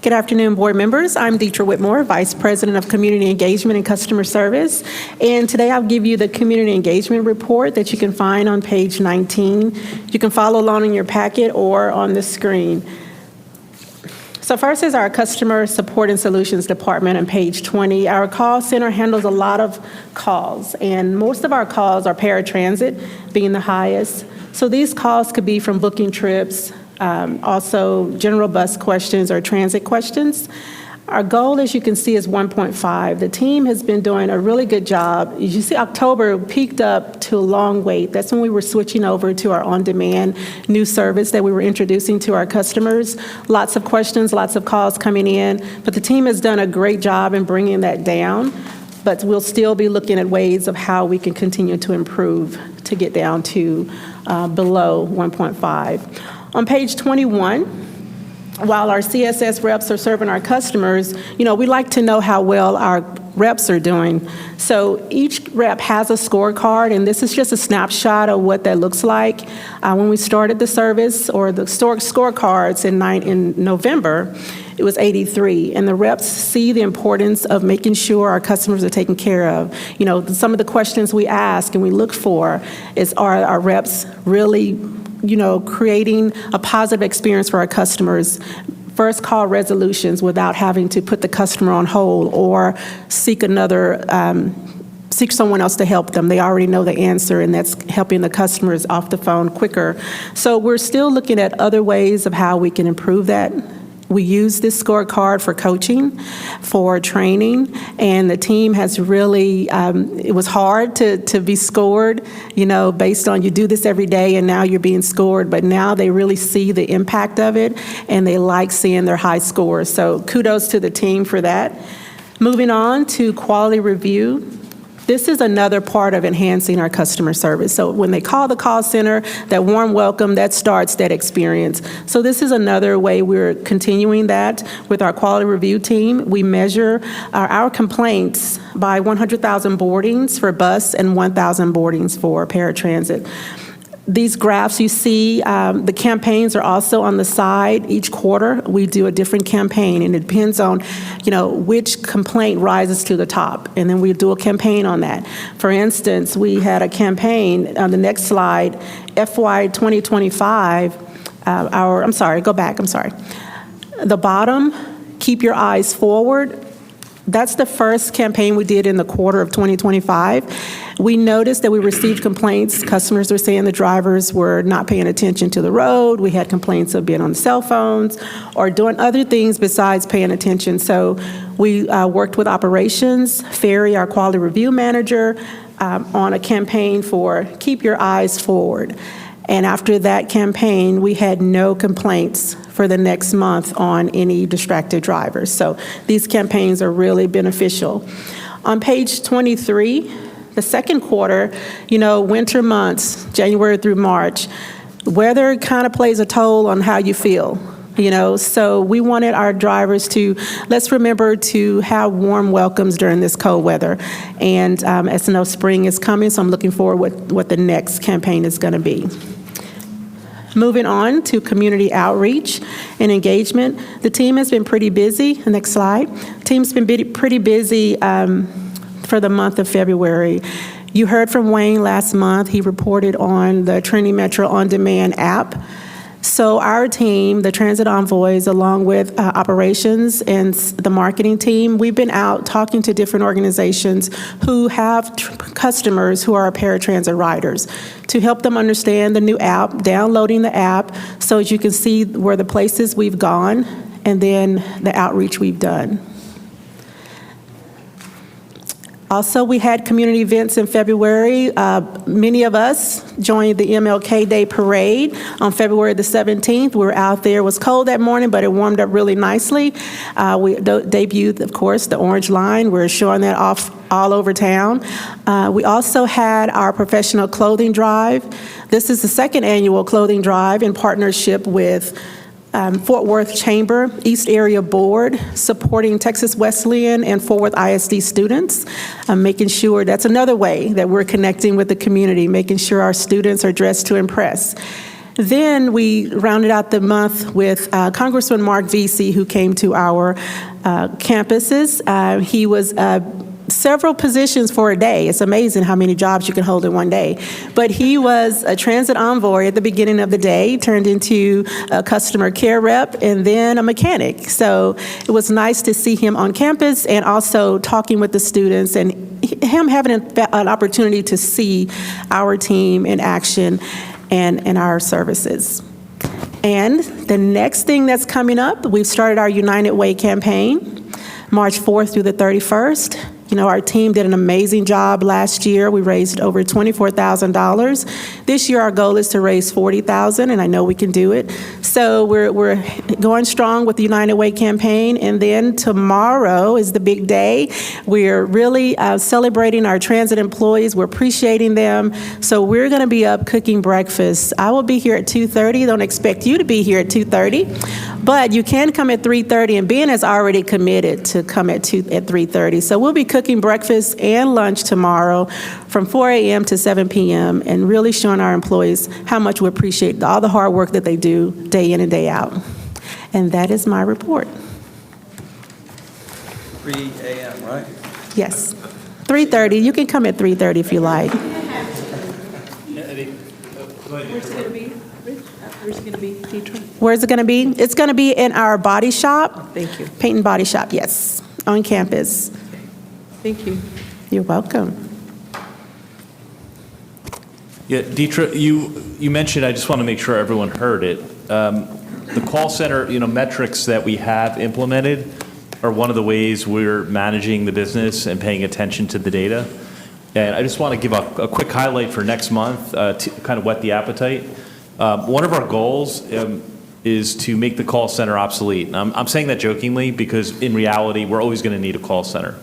Good afternoon, board members. I'm Deidre Whitmore, Vice President of Community Engagement and Customer Service. And today I'll give you the Community Engagement Report that you can find on page 19. You can follow along in your packet or on the screen. So first is our Customer Support and Solutions Department on page 20. Our call center handles a lot of calls, and most of our calls are paratransit being the highest. So these calls could be from booking trips, also general bus questions or transit questions. Our goal, as you can see, is 1.5. The team has been doing a really good job. As you see, October peaked up to a long wait. That's when we were switching over to our on-demand new service that we were introducing to our customers. Lots of questions, lots of calls coming in, but the team has done a great job in bringing that down. But we'll still be looking at ways of how we can continue to improve to get down to below 1.5. On page 21, while our CSS reps are serving our customers, we like to know how well our reps are doing. So each rep has a scorecard, and this is just a snapshot of what that looks like. When we started the service, or the scorecards in November, it was 83, and the reps see the importance of making sure our customers are taken care of. Some of the questions we ask and we look for is, are our reps really creating a positive experience for our customers? First call resolutions without having to put the customer on hold or seek someone else to help them. They already know the answer, and that's helping the customers off the phone quicker. So we're still looking at other ways of how we can improve that. We use this scorecard for coaching, for training, and the team has really, it was hard to be scored, based on you do this every day and now you're being scored, but now they really see the impact of it and they like seeing their high scores. So kudos to the team for that. Moving on to quality review. This is another part of enhancing our customer service. So when they call the call center, that warm welcome, that starts that experience. So this is another way we're continuing that with our quality review team. We measure our complaints by 100,000 boardings for bus and 1,000 boardings for paratransit. These graphs you see, the campaigns are also on the side. Each quarter, we do a different campaign, and it depends on, which complaint rises to the top, and then we do a campaign on that. For instance, we had a campaign on the next slide, FY 2025, The bottom, keep your eyes forward. That's the first campaign we did in the quarter of 2025. We noticed that we received complaints. Customers were saying the drivers were not paying attention to the road. We had complaints of being on cell phones or doing other things besides paying attention. So we worked with operations, Ferry, our quality review manager, on a campaign for Keep Your Eyes Forward. And after that campaign, we had no complaints for the next month on any distracted drivers. So these campaigns are really beneficial. On page 23, the second quarter, winter months, January through March, weather kind of plays a toll on how you feel. So we wanted our drivers let's remember to have warm welcomes during this cold weather. And as you know, spring is coming, so I'm looking forward what the next campaign is going to be. Moving on to community outreach and engagement. The team has been pretty busy. The next slide. The team's been pretty busy for the month of February. You heard from Wayne last month. He reported on the Trinity Metro on-demand app. So our team, the Transit Envoys, along with operations and the marketing team, we've been out talking to different organizations who have customers who are paratransit riders to help them understand the new app, downloading the app so as you can see where the places we've gone and then the outreach we've done. Also, we had community events in February. Many of us joined the MLK Day Parade on February the 17th. We were out there. It was cold that morning, but it warmed up really nicely. We debuted, of course, the Orange Line. We're showing that off all over town. We also had our professional clothing drive. This is the second annual clothing drive in partnership with Fort Worth Chamber, East Area Board, supporting Texas Wesleyan and Fort Worth ISD students, making sure that's another way that we're connecting with the community, making sure our students are dressed to impress. Then we rounded out the month with Congressman Mark Vesey, who came to our campuses. He was several positions for a day. It's amazing how many jobs you can hold in one day. But he was a transit envoy at the beginning of the day, turned into a customer care rep, and then a mechanic. So it was nice to see him on campus and also talking with the students and him having an opportunity to see our team in action and our services. And the next thing that's coming up, we've started our United Way campaign. March 4th through the 31st. You know, our team did an amazing job last year. We raised over $24,000. This year, our goal is to raise $40,000, and I know we can do it. So we're going strong with the United Way campaign, and then tomorrow is the big day. We're really celebrating our transit employees. We're appreciating them. So we're going to be up cooking breakfast. I will be here at 2:30. Don't expect you to be here at 2:30, but you can come at 3:30, and Ben has already committed to come at 3:30. So we'll be cooking breakfast and lunch tomorrow from 4 a.m. to 7 p.m. and really showing our employees how much we appreciate all the hard work that they do day in and day out. And that is my report. 3 a.m., right? Yes. 3:30. You can come at 3:30 if you like. Where's it going to be, Rich? Where's it going to be, Deidre? Where's it going to be? It's going to be in our body shop. Thank you. Paint and Body Shop, yes, on campus. Thank you. You're welcome. Yeah, Deidre, you mentioned, I just want to make sure everyone heard it. The call center, metrics that we have implemented are one of the ways we're managing the business and paying attention to the data. And I just want to give a quick highlight for next month to kind of whet the appetite. One of our goals is to make the call center obsolete. And I'm saying that jokingly because in reality, we're always going to need a call center.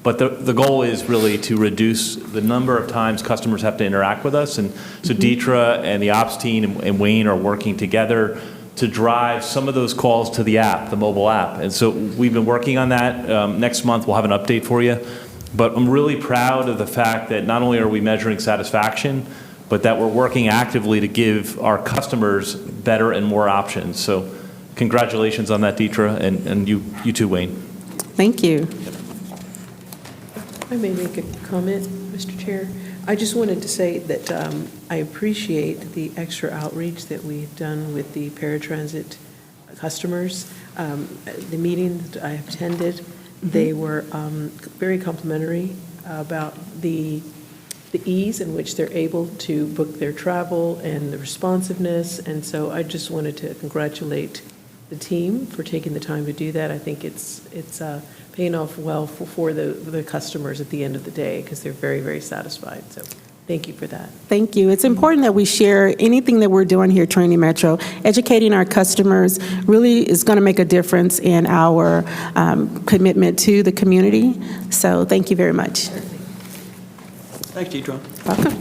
But the goal is really to reduce the number of times customers have to interact with us. And so Deidre and the ops team and Wayne are working together to drive some of those calls to the app, the mobile app. And so we've been working on that. Next month, we'll have an update for you. But I'm really proud of the fact that not only are we measuring satisfaction, but that we're working actively to give our customers better and more options. So congratulations on that, Deidre, and you too, Wayne. Thank you. I may make a comment, Mr. Chair. I just wanted to say that I appreciate the extra outreach that we've done with the paratransit customers. The meetings that I attended, they were very complimentary about the ease in which they're able to book their travel and the responsiveness. And so I just wanted to congratulate the team for taking the time to do that. I think it's paying off well for the customers at the end of the day because they're very, very satisfied. So thank you for that. Thank you. It's important that we share anything that we're doing here at Trinity Metro. Educating our customers really is going to make a difference in our commitment to the community. So thank you very much. Thanks, Deidre. Welcome.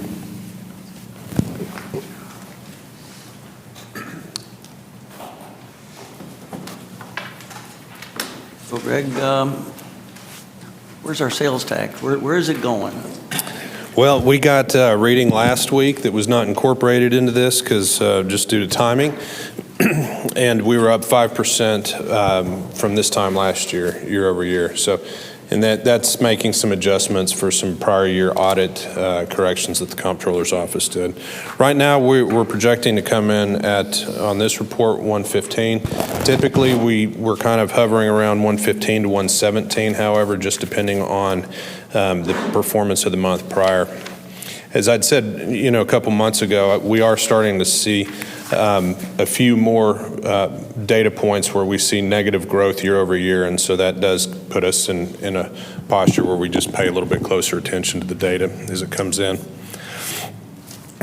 So Greg, where's our sales tax? Where is it going? Well, we got a reading last week that was not incorporated into this because just due to timing. And we were up 5% from this time last year, year over year. So, and that's making some adjustments for some prior year audit corrections that the comptroller's office did. Right now, we're projecting to come in at, on this report, 115. Typically, we're kind of hovering around 115 to 117, however, just depending on the performance of the month prior. As I'd said, a couple months ago, we are starting to see a few more data points where we see negative growth year over year, and so that does put us in a posture where we just pay a little bit closer attention to the data as it comes in.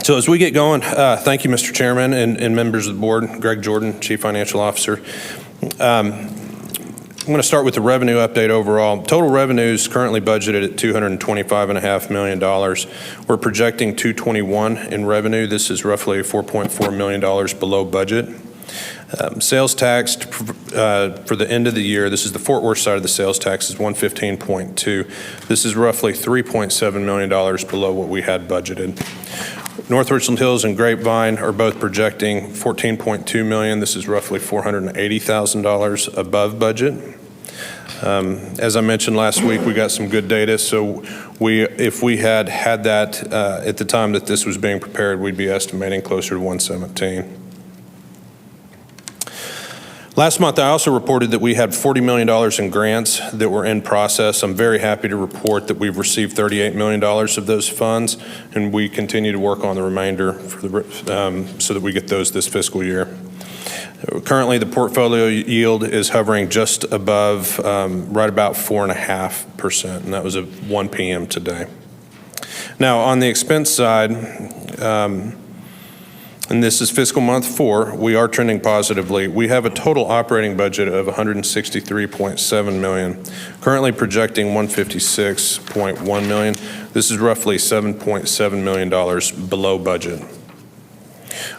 So as we get going, thank you, Mr. Chairman and members of the board. Greg Jordan, Chief Financial Officer. I'm going to start with the revenue update overall. Total revenue is currently budgeted at $225.5 million. We're projecting $221 in revenue. This is roughly $4.4 million below budget. Sales tax for the end of the year, this is the Fort Worth side of the sales tax, is $115.2. This is roughly $3.7 million below what we had budgeted. North Richland Hills and Grapevine are both projecting $14.2 million. This is roughly $480,000 above budget. As I mentioned last week, we got some good data. So if we had that at the time that this was being prepared, we'd be estimating closer to 117. Last month, I also reported that we had $40 million in grants that were in process. I'm very happy to report that we've received $38 million of those funds, and we continue to work on the remainder for so that we get those this fiscal year. Currently, the portfolio yield is hovering just above, right about 4.5%, and that was at 1 p.m. today. Now, on the expense side, and this is fiscal month 4, we are trending positively. We have a total operating budget of $163.7 million, currently projecting $156.1 million. This is roughly $7.7 million below budget.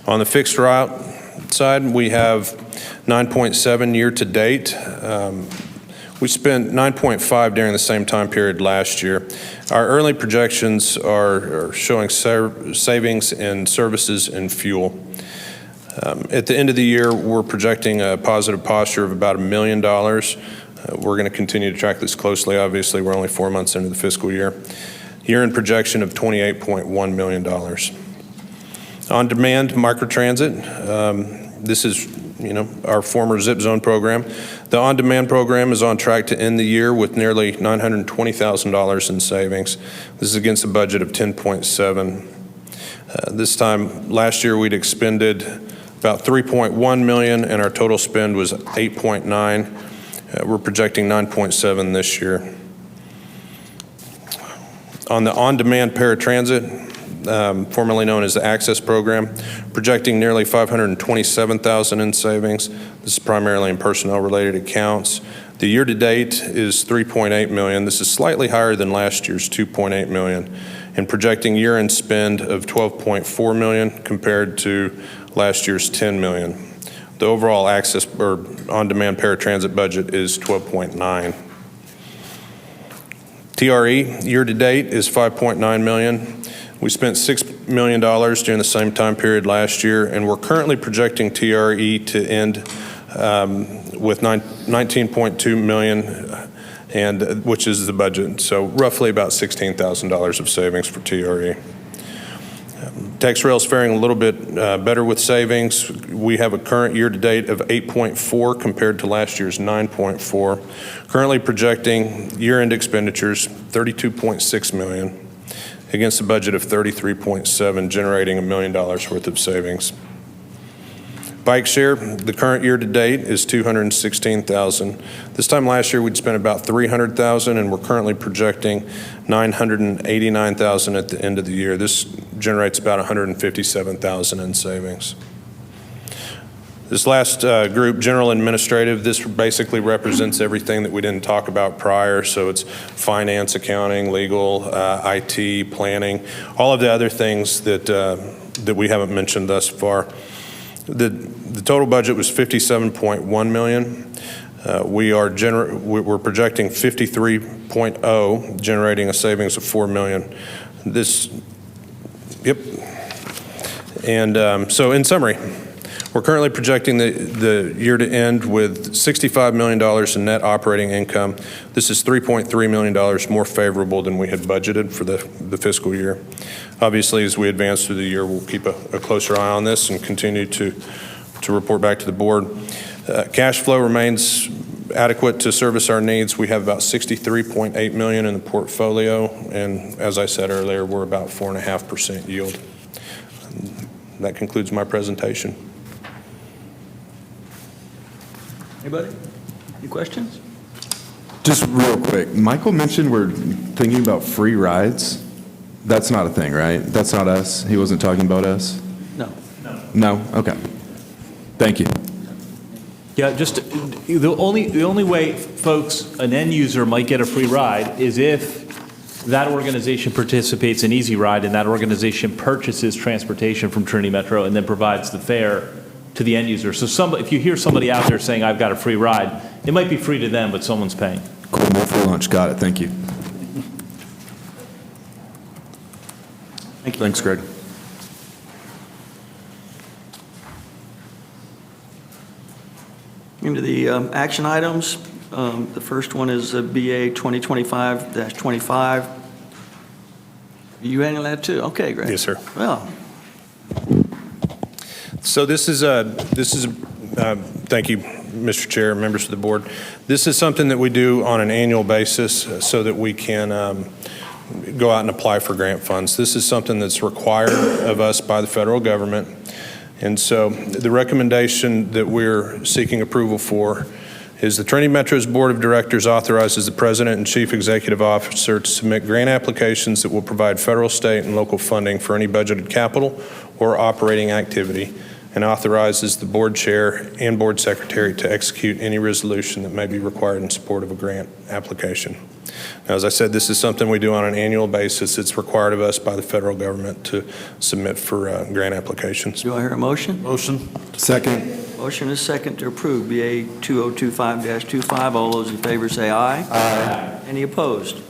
On the fixed route side, we have 9.7 year to date. We spent 9.5 during the same time period last year. Our early projections are showing savings in services and fuel. At the end of the year, we're projecting a positive posture of about $1 million. We're going to continue to track this closely. Obviously, we're only 4 months into the fiscal year. Year-end projection of $28.1 million. On-demand microtransit, this is our former Zip Zone program. The on-demand program is on track to end the year with nearly $920,000 in savings. This is against a budget of $10.7. This time last year, we'd expended about $3.1 million, and our total spend was $8.9. We're projecting $9.7 this year. On the on-demand paratransit, formerly known as the Access Program, projecting nearly $527,000 in savings. This is primarily in personnel-related accounts. The year-to-date is $3.8 million. This is slightly higher than last year's $2.8 million, and projecting year-end spend of $12.4 million compared to last year's $10 million. The overall access or on-demand paratransit budget is $12.9. TRE year-to-date is $5.9 million. We spent $6 million during the same time period last year, and we're currently projecting TRE to end with $19.2 million, and which is the budget. So roughly about $16,000 of savings for TRE. TexRail is faring a little bit better with savings. We have a current year-to-date of 8.4 compared to last year's 9.4. Currently projecting year-end expenditures $32.6 million against a budget of $33.7, generating $1 million worth of savings. Bike share, the current year-to-date is $216,000. This time last year, we'd spent about $300,000, and we're currently projecting $989,000 at the end of the year. This generates about $157,000 in savings. This last group, general administrative, this basically represents everything that we didn't talk about prior. So it's finance, accounting, legal, IT, planning, all of the other things that we haven't mentioned thus far. The total budget was $57.1 million. We're projecting 53.0, generating a savings of $4 million. And so in summary, we're currently projecting the year to end with $65 million in net operating income. This is $3.3 million more favorable than we had budgeted for the fiscal year. Obviously, as we advance through the year, we'll keep a closer eye on this and continue to report back to the board. Cash flow remains adequate to service our needs. We have about $63.8 million in the portfolio, and as I said earlier, we're about 4.5% yield. That concludes my presentation. Anybody? Any questions? Just real quick, Michael mentioned we're thinking about free rides. That's not a thing, right? That's not us? He wasn't talking about us? No. No? Okay. Thank you. Yeah, just the only way, folks, an end user might get a free ride is if that organization participates in Easy Ride and that organization purchases transportation from Trinity Metro and then provides the fare to the end user. So if you hear somebody out there saying, I've got a free ride, it might be free to them, but someone's paying. Cool, more for lunch. Got it. Thank you. Thank you. Thanks, Greg. Into the action items. The first one is BA 2025-25. You handling that too? Okay, great. Yes, sir. Well, So thank you, Mr. Chair, members of the board. This is something that we do on an annual basis so that we can go out and apply for grant funds. This is something that's required of us by the federal government, And so the recommendation that we're seeking approval for is the Trinity Metro's Board of Directors authorizes the President and Chief Executive Officer to submit grant applications that will provide federal, state, and local funding for any budgeted capital or operating activity, and authorizes the board chair and board secretary to execute any resolution that may be required in support of a grant application. Now, as I said, this is something we do on an annual basis. It's required of us by the federal government to submit for grant applications. Do I hear a motion? Motion. Second. Motion is second to approve BA 2025-25. All those in favor say aye. Aye. Any opposed?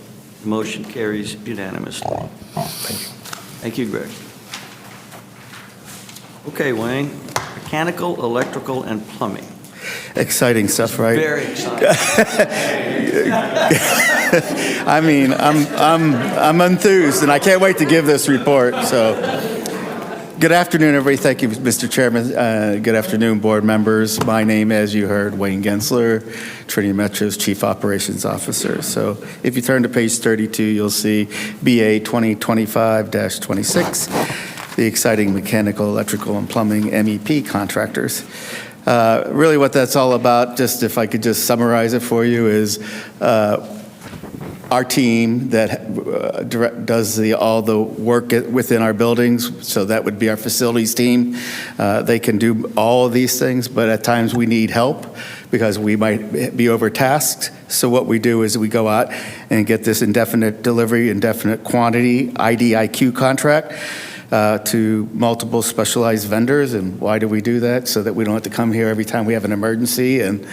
The motion carries unanimously. Thank you, Greg. Okay, Wayne, mechanical, electrical, and plumbing. Exciting stuff, right? Very exciting. I mean, I'm enthused, and I can't wait to give this report. So, good afternoon, everybody. Thank you, Mr. Chairman. Good afternoon, board members. My name, as you heard, Wayne Gensler, Trinity Metro's Chief Operations Officer. So, if you turn to page 32, you'll see BA 2025-26, the exciting mechanical, electrical, and plumbing MEP contractors. Really what that's all about, just if I could just summarize it for you, is our team that does all the work within our buildings, so that would be our facilities team. They can do all of these things, but at times we need help because we might be overtasked. So what we do is we go out and get this indefinite delivery, indefinite quantity IDIQ contract to multiple specialized vendors. And why do we do that? So that we don't have to come here every time we have an emergency and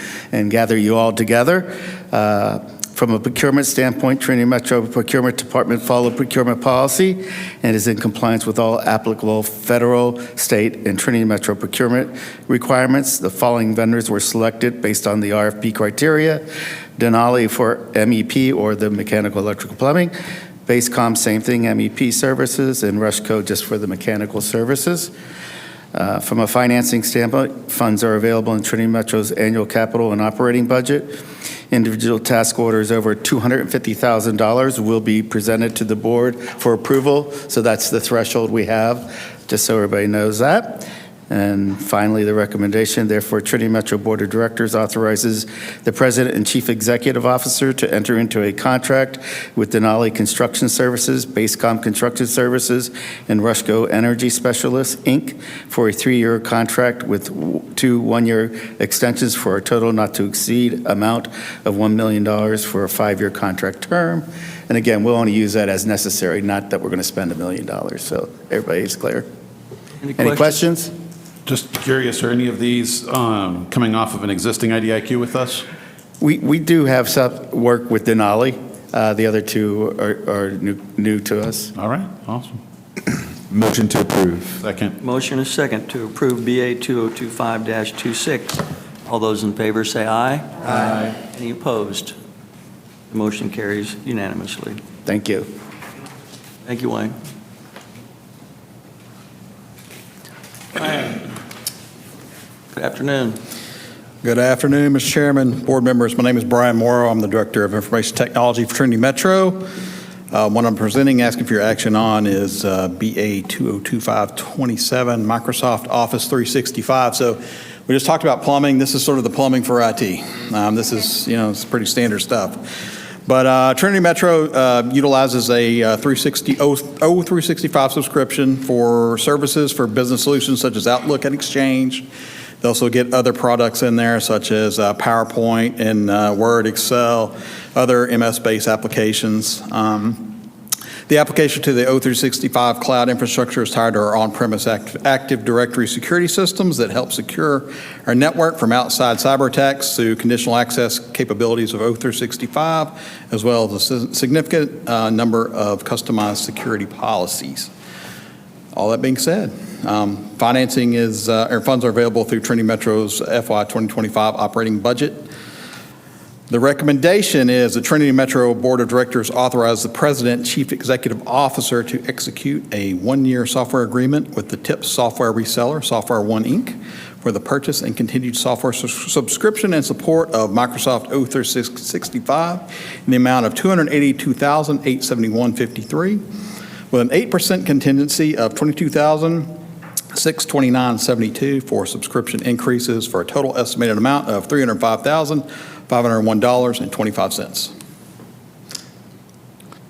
gather you all together. From a procurement standpoint, Trinity Metro Procurement Department followed procurement policy and is in compliance with all applicable federal, state, and Trinity Metro procurement requirements. The following vendors were selected based on the RFP criteria: Denali for MEP, or the mechanical, electrical, plumbing; Basecom, same thing, MEP services; and Rushco, just for the mechanical services. From a financing standpoint, funds are available in Trinity Metro's annual capital and operating budget. Individual task orders over $250,000 will be presented to the board for approval. So that's the threshold we have, just so everybody knows that. And finally, the recommendation, therefore, Trinity Metro Board of Directors authorizes the President and Chief Executive Officer to enter into a contract with Denali Construction Services, Basecom Construction Services, and Rushco Energy Specialists, Inc. for a 3-year contract with 2 one-year extensions for a total not to exceed amount of $1 million for a 5-year contract term. And again, we'll only use that as necessary, not that we're going to spend $1 million. So everybody's clear. Any questions? Just curious, are any of these coming off of an existing IDIQ with us? We do have some work with Denali. The other two are new to us. All right, awesome. Motion to approve. Second. Motion is second to approve BA 2025-26. All those in favor say aye. Aye. Any opposed? The motion carries unanimously. Thank you. Thank you, Wayne. Good afternoon. Good afternoon, Mr. Chairman, board members. My name is Brian Morrow. I'm the Director of Information Technology for Trinity Metro. What I'm presenting, asking for your action on, is BA 2025-27, Microsoft Office 365. So we just talked about plumbing. This is sort of the plumbing for IT. This is, it's pretty standard stuff. But Trinity Metro utilizes a 365 subscription for services for business solutions such as Outlook and Exchange. They also get other products in there such as PowerPoint and Word, Excel, other MS-based applications. The application to the O365 cloud infrastructure is tied to our on-premise Active Directory security systems that help secure our network from outside cyber attacks through conditional access capabilities of O365, as well as a significant number of customized security policies. All that being said, financing is, or funds are available through Trinity Metro's FY 2025 operating budget. The recommendation is the Trinity Metro Board of Directors authorize the President, Chief Executive Officer to execute a 1-year software agreement with the TIPS software reseller, Software One Inc., for the purchase and continued software subscription and support of Microsoft O365 in the amount of $282,871.53, with an 8% contingency of $22,000. $629.72 for subscription increases for a total estimated amount of $305,501.25.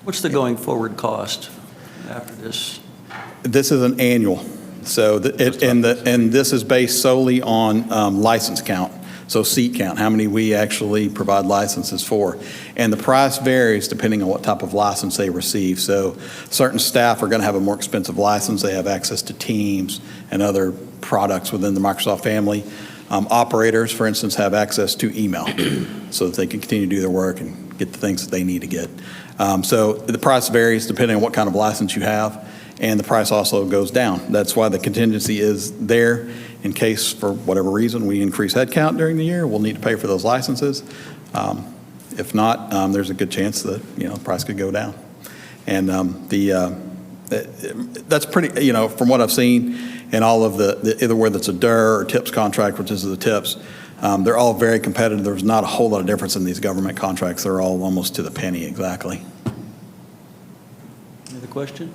What's the going forward cost after this? This is an annual, so and this is based solely on license count, so seat count, how many we actually provide licenses for. And the price varies depending on what type of license they receive. So certain staff are going to have a more expensive license. They have access to Teams and other products within the Microsoft family. Operators, for instance, have access to email so that they can continue to do their work and get the things that they need to get. So the price varies depending on what kind of license you have, and the price also goes down. That's why the contingency is there in case, for whatever reason, we increase headcount during the year. We'll need to pay for those licenses. If not, there's a good chance that the price could go down. And that's pretty, from what I've seen, and all of either whether it's a DER or TIPS contract, which is the TIPS, they're all very competitive. There's not a whole lot of difference in these government contracts. They're all almost to the penny exactly. Any other question?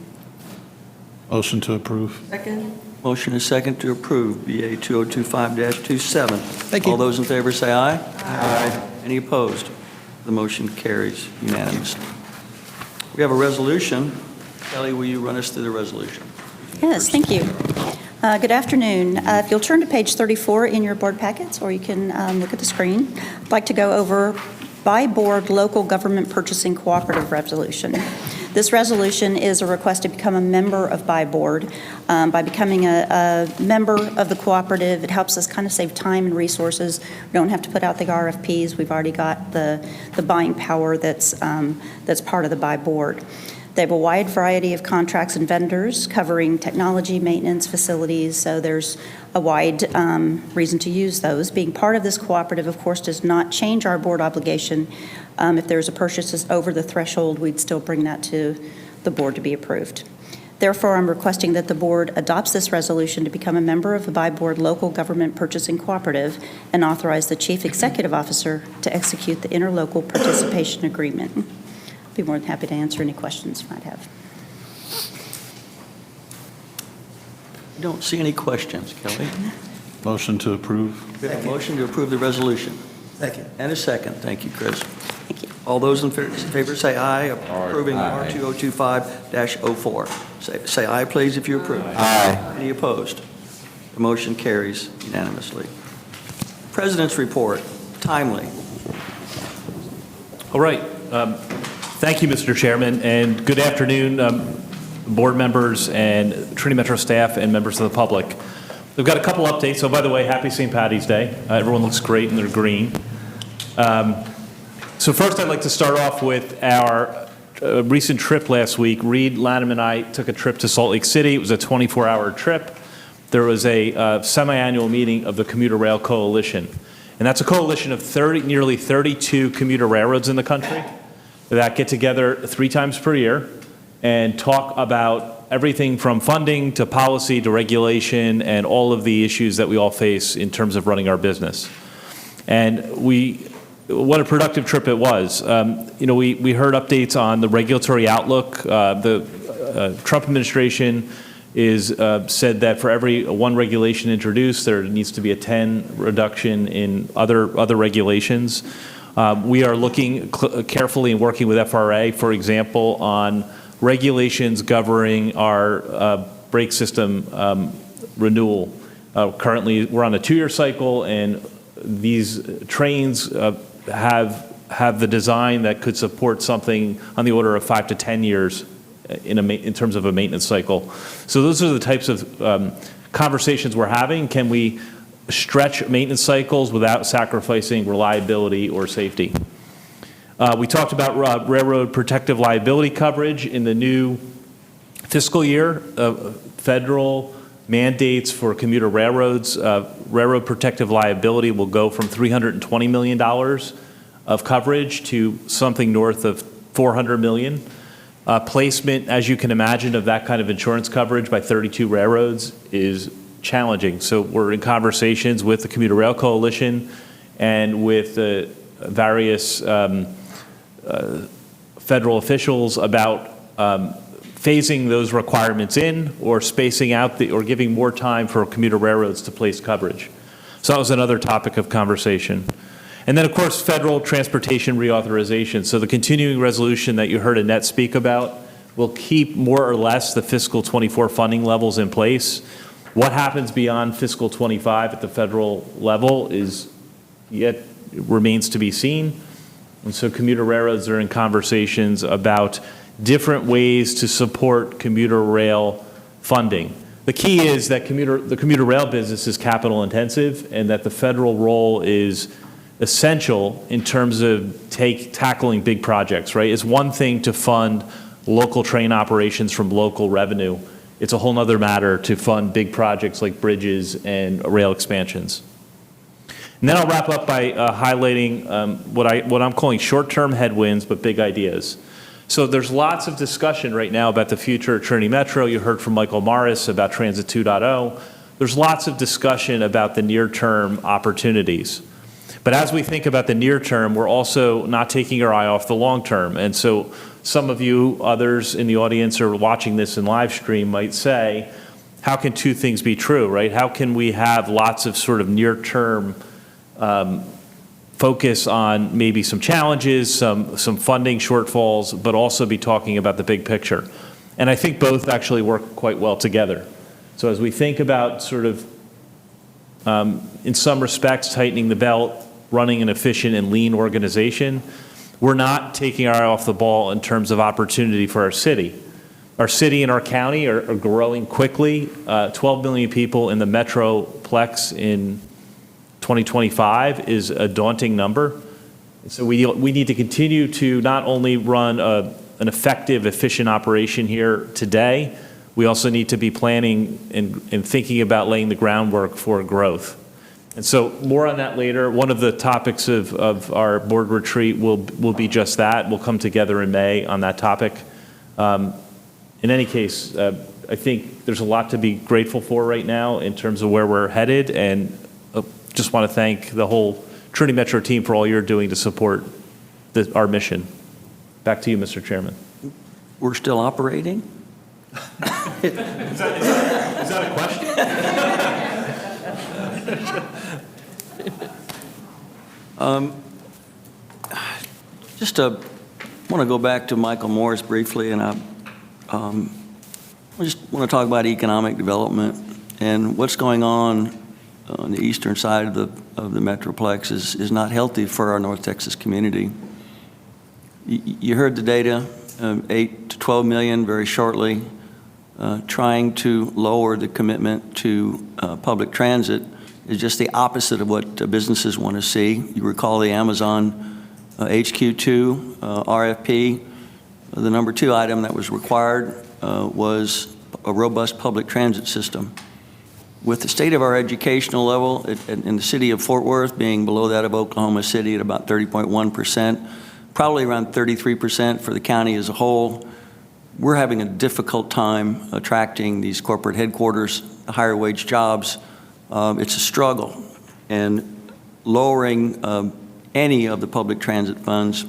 Motion to approve. Second. Motion is second to approve BA 2025-27. Thank you. All those in favor say aye. Aye. Any opposed? The motion carries unanimously. We have a resolution. Kelly, will you run us through the resolution? Yes, thank you. Good afternoon. If you'll turn to page 34 in your board packets, or you can look at the screen, I'd like to go over by board local government purchasing cooperative resolution. This resolution is a request to become a member of by board. By becoming a member of the cooperative, it helps us kind of save time and resources. We don't have to put out the RFPs. We've already got the buying power that's part of the by board. They have a wide variety of contracts and vendors covering technology, maintenance, facilities, so there's a wide reason to use those. Being part of this cooperative, of course, does not change our board obligation. If there's a purchase that's over the threshold, we'd still bring that to the board to be approved. Therefore, I'm requesting that the board adopts this resolution to become a member of the by board local government purchasing cooperative and authorize the chief executive officer to execute the interlocal participation agreement. I'd be more than happy to answer any questions you might have. I don't see any questions, Kelly. Motion to approve. We have a motion to approve the resolution. Second. And a second. Thank you, Chris. Thank you. All those in favor say aye, approving R2025-04. Say aye, please, if you approve. Aye. Any opposed? The motion carries unanimously. President's report, timely. All right. Thank you, Mr. Chairman, and good afternoon, board members and Trinity Metro staff and members of the public. We've got a couple updates. So, by the way, happy St. Patty's Day. Everyone looks great in their green. So first, I'd like to start off with our recent trip last week. Reed, Lanham, and I took a trip to Salt Lake City. It was a 24-hour trip. There was a semi-annual meeting of the Commuter Rail Coalition. And that's a coalition of nearly 32 commuter railroads in the country that get together 3 times per year and talk about everything from funding to policy to regulation and all of the issues that we all face in terms of running our business. And what a productive trip it was. We heard updates on the regulatory outlook. The Trump administration said that for every one regulation introduced, there needs to be a 10 reduction in other regulations. We are looking carefully and working with FRA, for example, on regulations governing our brake system renewal. Currently, we're on a 2-year cycle, and these trains have the design that could support something on the order of 5 to 10 years in terms of a maintenance cycle. So those are the types of conversations we're having. Can we stretch maintenance cycles without sacrificing reliability or safety? We talked about railroad protective liability coverage in the new fiscal year. Federal mandates for commuter railroads. Railroad protective liability will go from $320 million of coverage to something north of $400 million. Placement, as you can imagine, of that kind of insurance coverage by 32 railroads is challenging. So we're in conversations with the Commuter Rail Coalition and with various federal officials about phasing those requirements in or spacing out or giving more time for commuter railroads to place coverage. So that was another topic of conversation. And then, of course, federal transportation reauthorization. So the continuing resolution that you heard Annette speak about will keep more or less the fiscal 24 funding levels in place. What happens beyond fiscal 25 at the federal level remains to be seen. And so commuter railroads are in conversations about different ways to support commuter rail funding. The key is that the commuter rail business is capital intensive, and that the federal role is essential in terms of tackling big projects, right? It's one thing to fund local train operations from local revenue. It's a whole nother matter to fund big projects like bridges and rail expansions. And then I'll wrap up by highlighting what I'm calling short-term headwinds, but big ideas. So there's lots of discussion right now about the future of Trinity Metro. You heard from Michael Morris about Transit 2.0. There's lots of discussion about the near-term opportunities. But as we think about the near term, we're also not taking our eye off the long term. And so some of you, others in the audience or watching this in live stream might say, how can two things be true, right? How can we have lots of sort of near-term focus on maybe some challenges, some funding shortfalls, but also be talking about the big picture? And I think both actually work quite well together. So as we think about sort of, in some respects, tightening the belt, running an efficient and lean organization, we're not taking our eye off the ball in terms of opportunity for our city. Our city and our county are growing quickly. 12 million people in the Metroplex in 2025 is a daunting number. So we need to continue to not only run an effective, efficient operation here today, we also need to be planning and thinking about laying the groundwork for growth. And so more on that later. One of the topics of our board retreat will be just that. We'll come together in May on that topic. In any case, I think there's a lot to be grateful for right now in terms of where we're headed, and just want to thank the whole Trinity Metro team for all you're doing to support our mission. Back to you, Mr. Chairman. We're still operating? Is that a question? Just want to go back to Michael Morris briefly, and I just want to talk about economic development and what's going on the eastern side of the Metroplex is not healthy for our North Texas community. You heard the data, 8 to 12 million very shortly, trying to lower the commitment to public transit is just the opposite of what businesses want to see. You recall the Amazon HQ2 RFP. The number 2 item that was required was a robust public transit system. With the state of our educational level in the city of Fort Worth being below that of Oklahoma City at about 30.1%, probably around 33% for the county as a whole, we're having a difficult time attracting these corporate headquarters, higher wage jobs. It's a struggle, and lowering any of the public transit funds,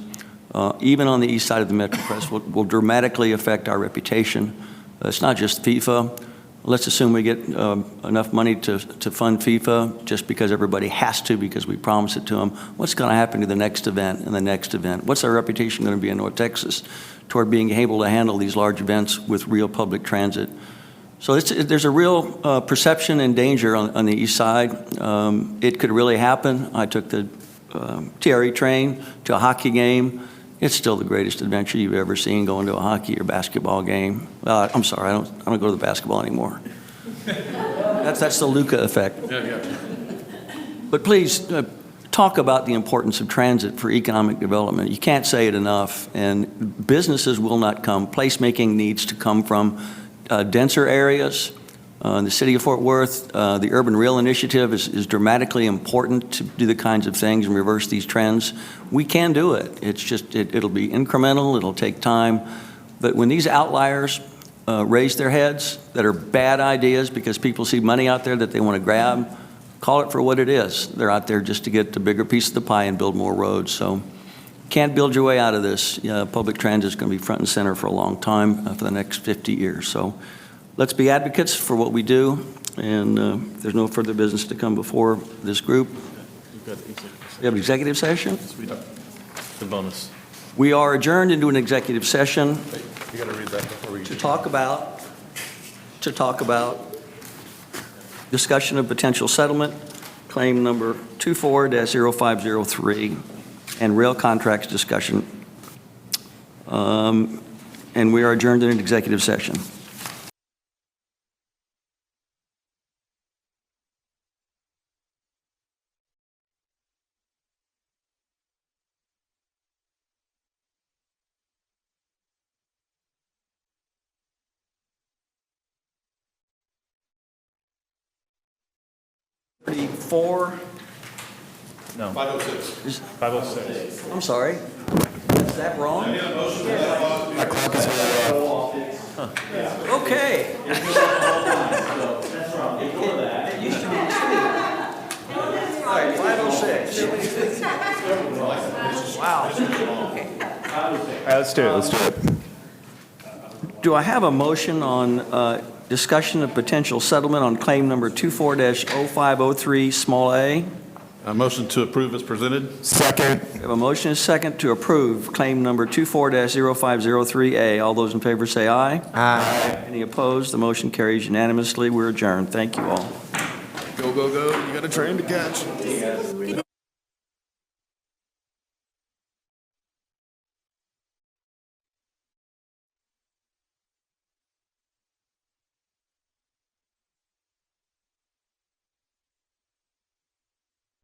even on the east side of the Metroplex, will dramatically affect our reputation. It's not just FIFA. Let's assume we get enough money to fund FIFA just because everybody has to, because we promise it to them. What's going to happen to the next event and the next event? What's our reputation going to be in North Texas toward being able to handle these large events with real public transit? So there's a real perception and danger on the east side. It could really happen. I took the TRE train to a hockey game. It's still the greatest adventure you've ever seen, going to a hockey or basketball game. I'm sorry, I don't go to the basketball anymore. That's the Luka effect. But please talk about the importance of transit for economic development. You can't say it enough, and businesses will not come. Placemaking needs to come from denser areas. In the city of Fort Worth, the Urban Rail Initiative is dramatically important to do the kinds of things and reverse these trends. We can do it. It's just, it'll be incremental, it'll take time. But when these outliers raise their heads that are bad ideas because people see money out there that they want to grab, call it for what it is. They're out there just to get the bigger piece of the pie and build more roads. So can't build your way out of this. Public transit is going to be front and center for a long time, for the next 50 years. So let's be advocates for what we do, and if there's no further business to come before this group. We have executive session? The bonus. We are adjourned into an executive session You got to read that before we... to talk about discussion of potential settlement, claim number 24-0503, and rail contracts discussion. And we are adjourned in an executive session. Four. No. 5:06. 5:06. I'm sorry. Is that wrong? Okay. It used to be 2. All right, 5:06. Wow. All right, let's do it. Do I have a motion on discussion of potential settlement on claim number 24-0503, small a? A motion to approve is presented. Second. We have a motion and a second to approve claim number 24-0503A. All those in favor say aye. Aye. Any opposed? The motion carries unanimously. We're adjourned. Thank you all. Go, go, go. You got a train to catch.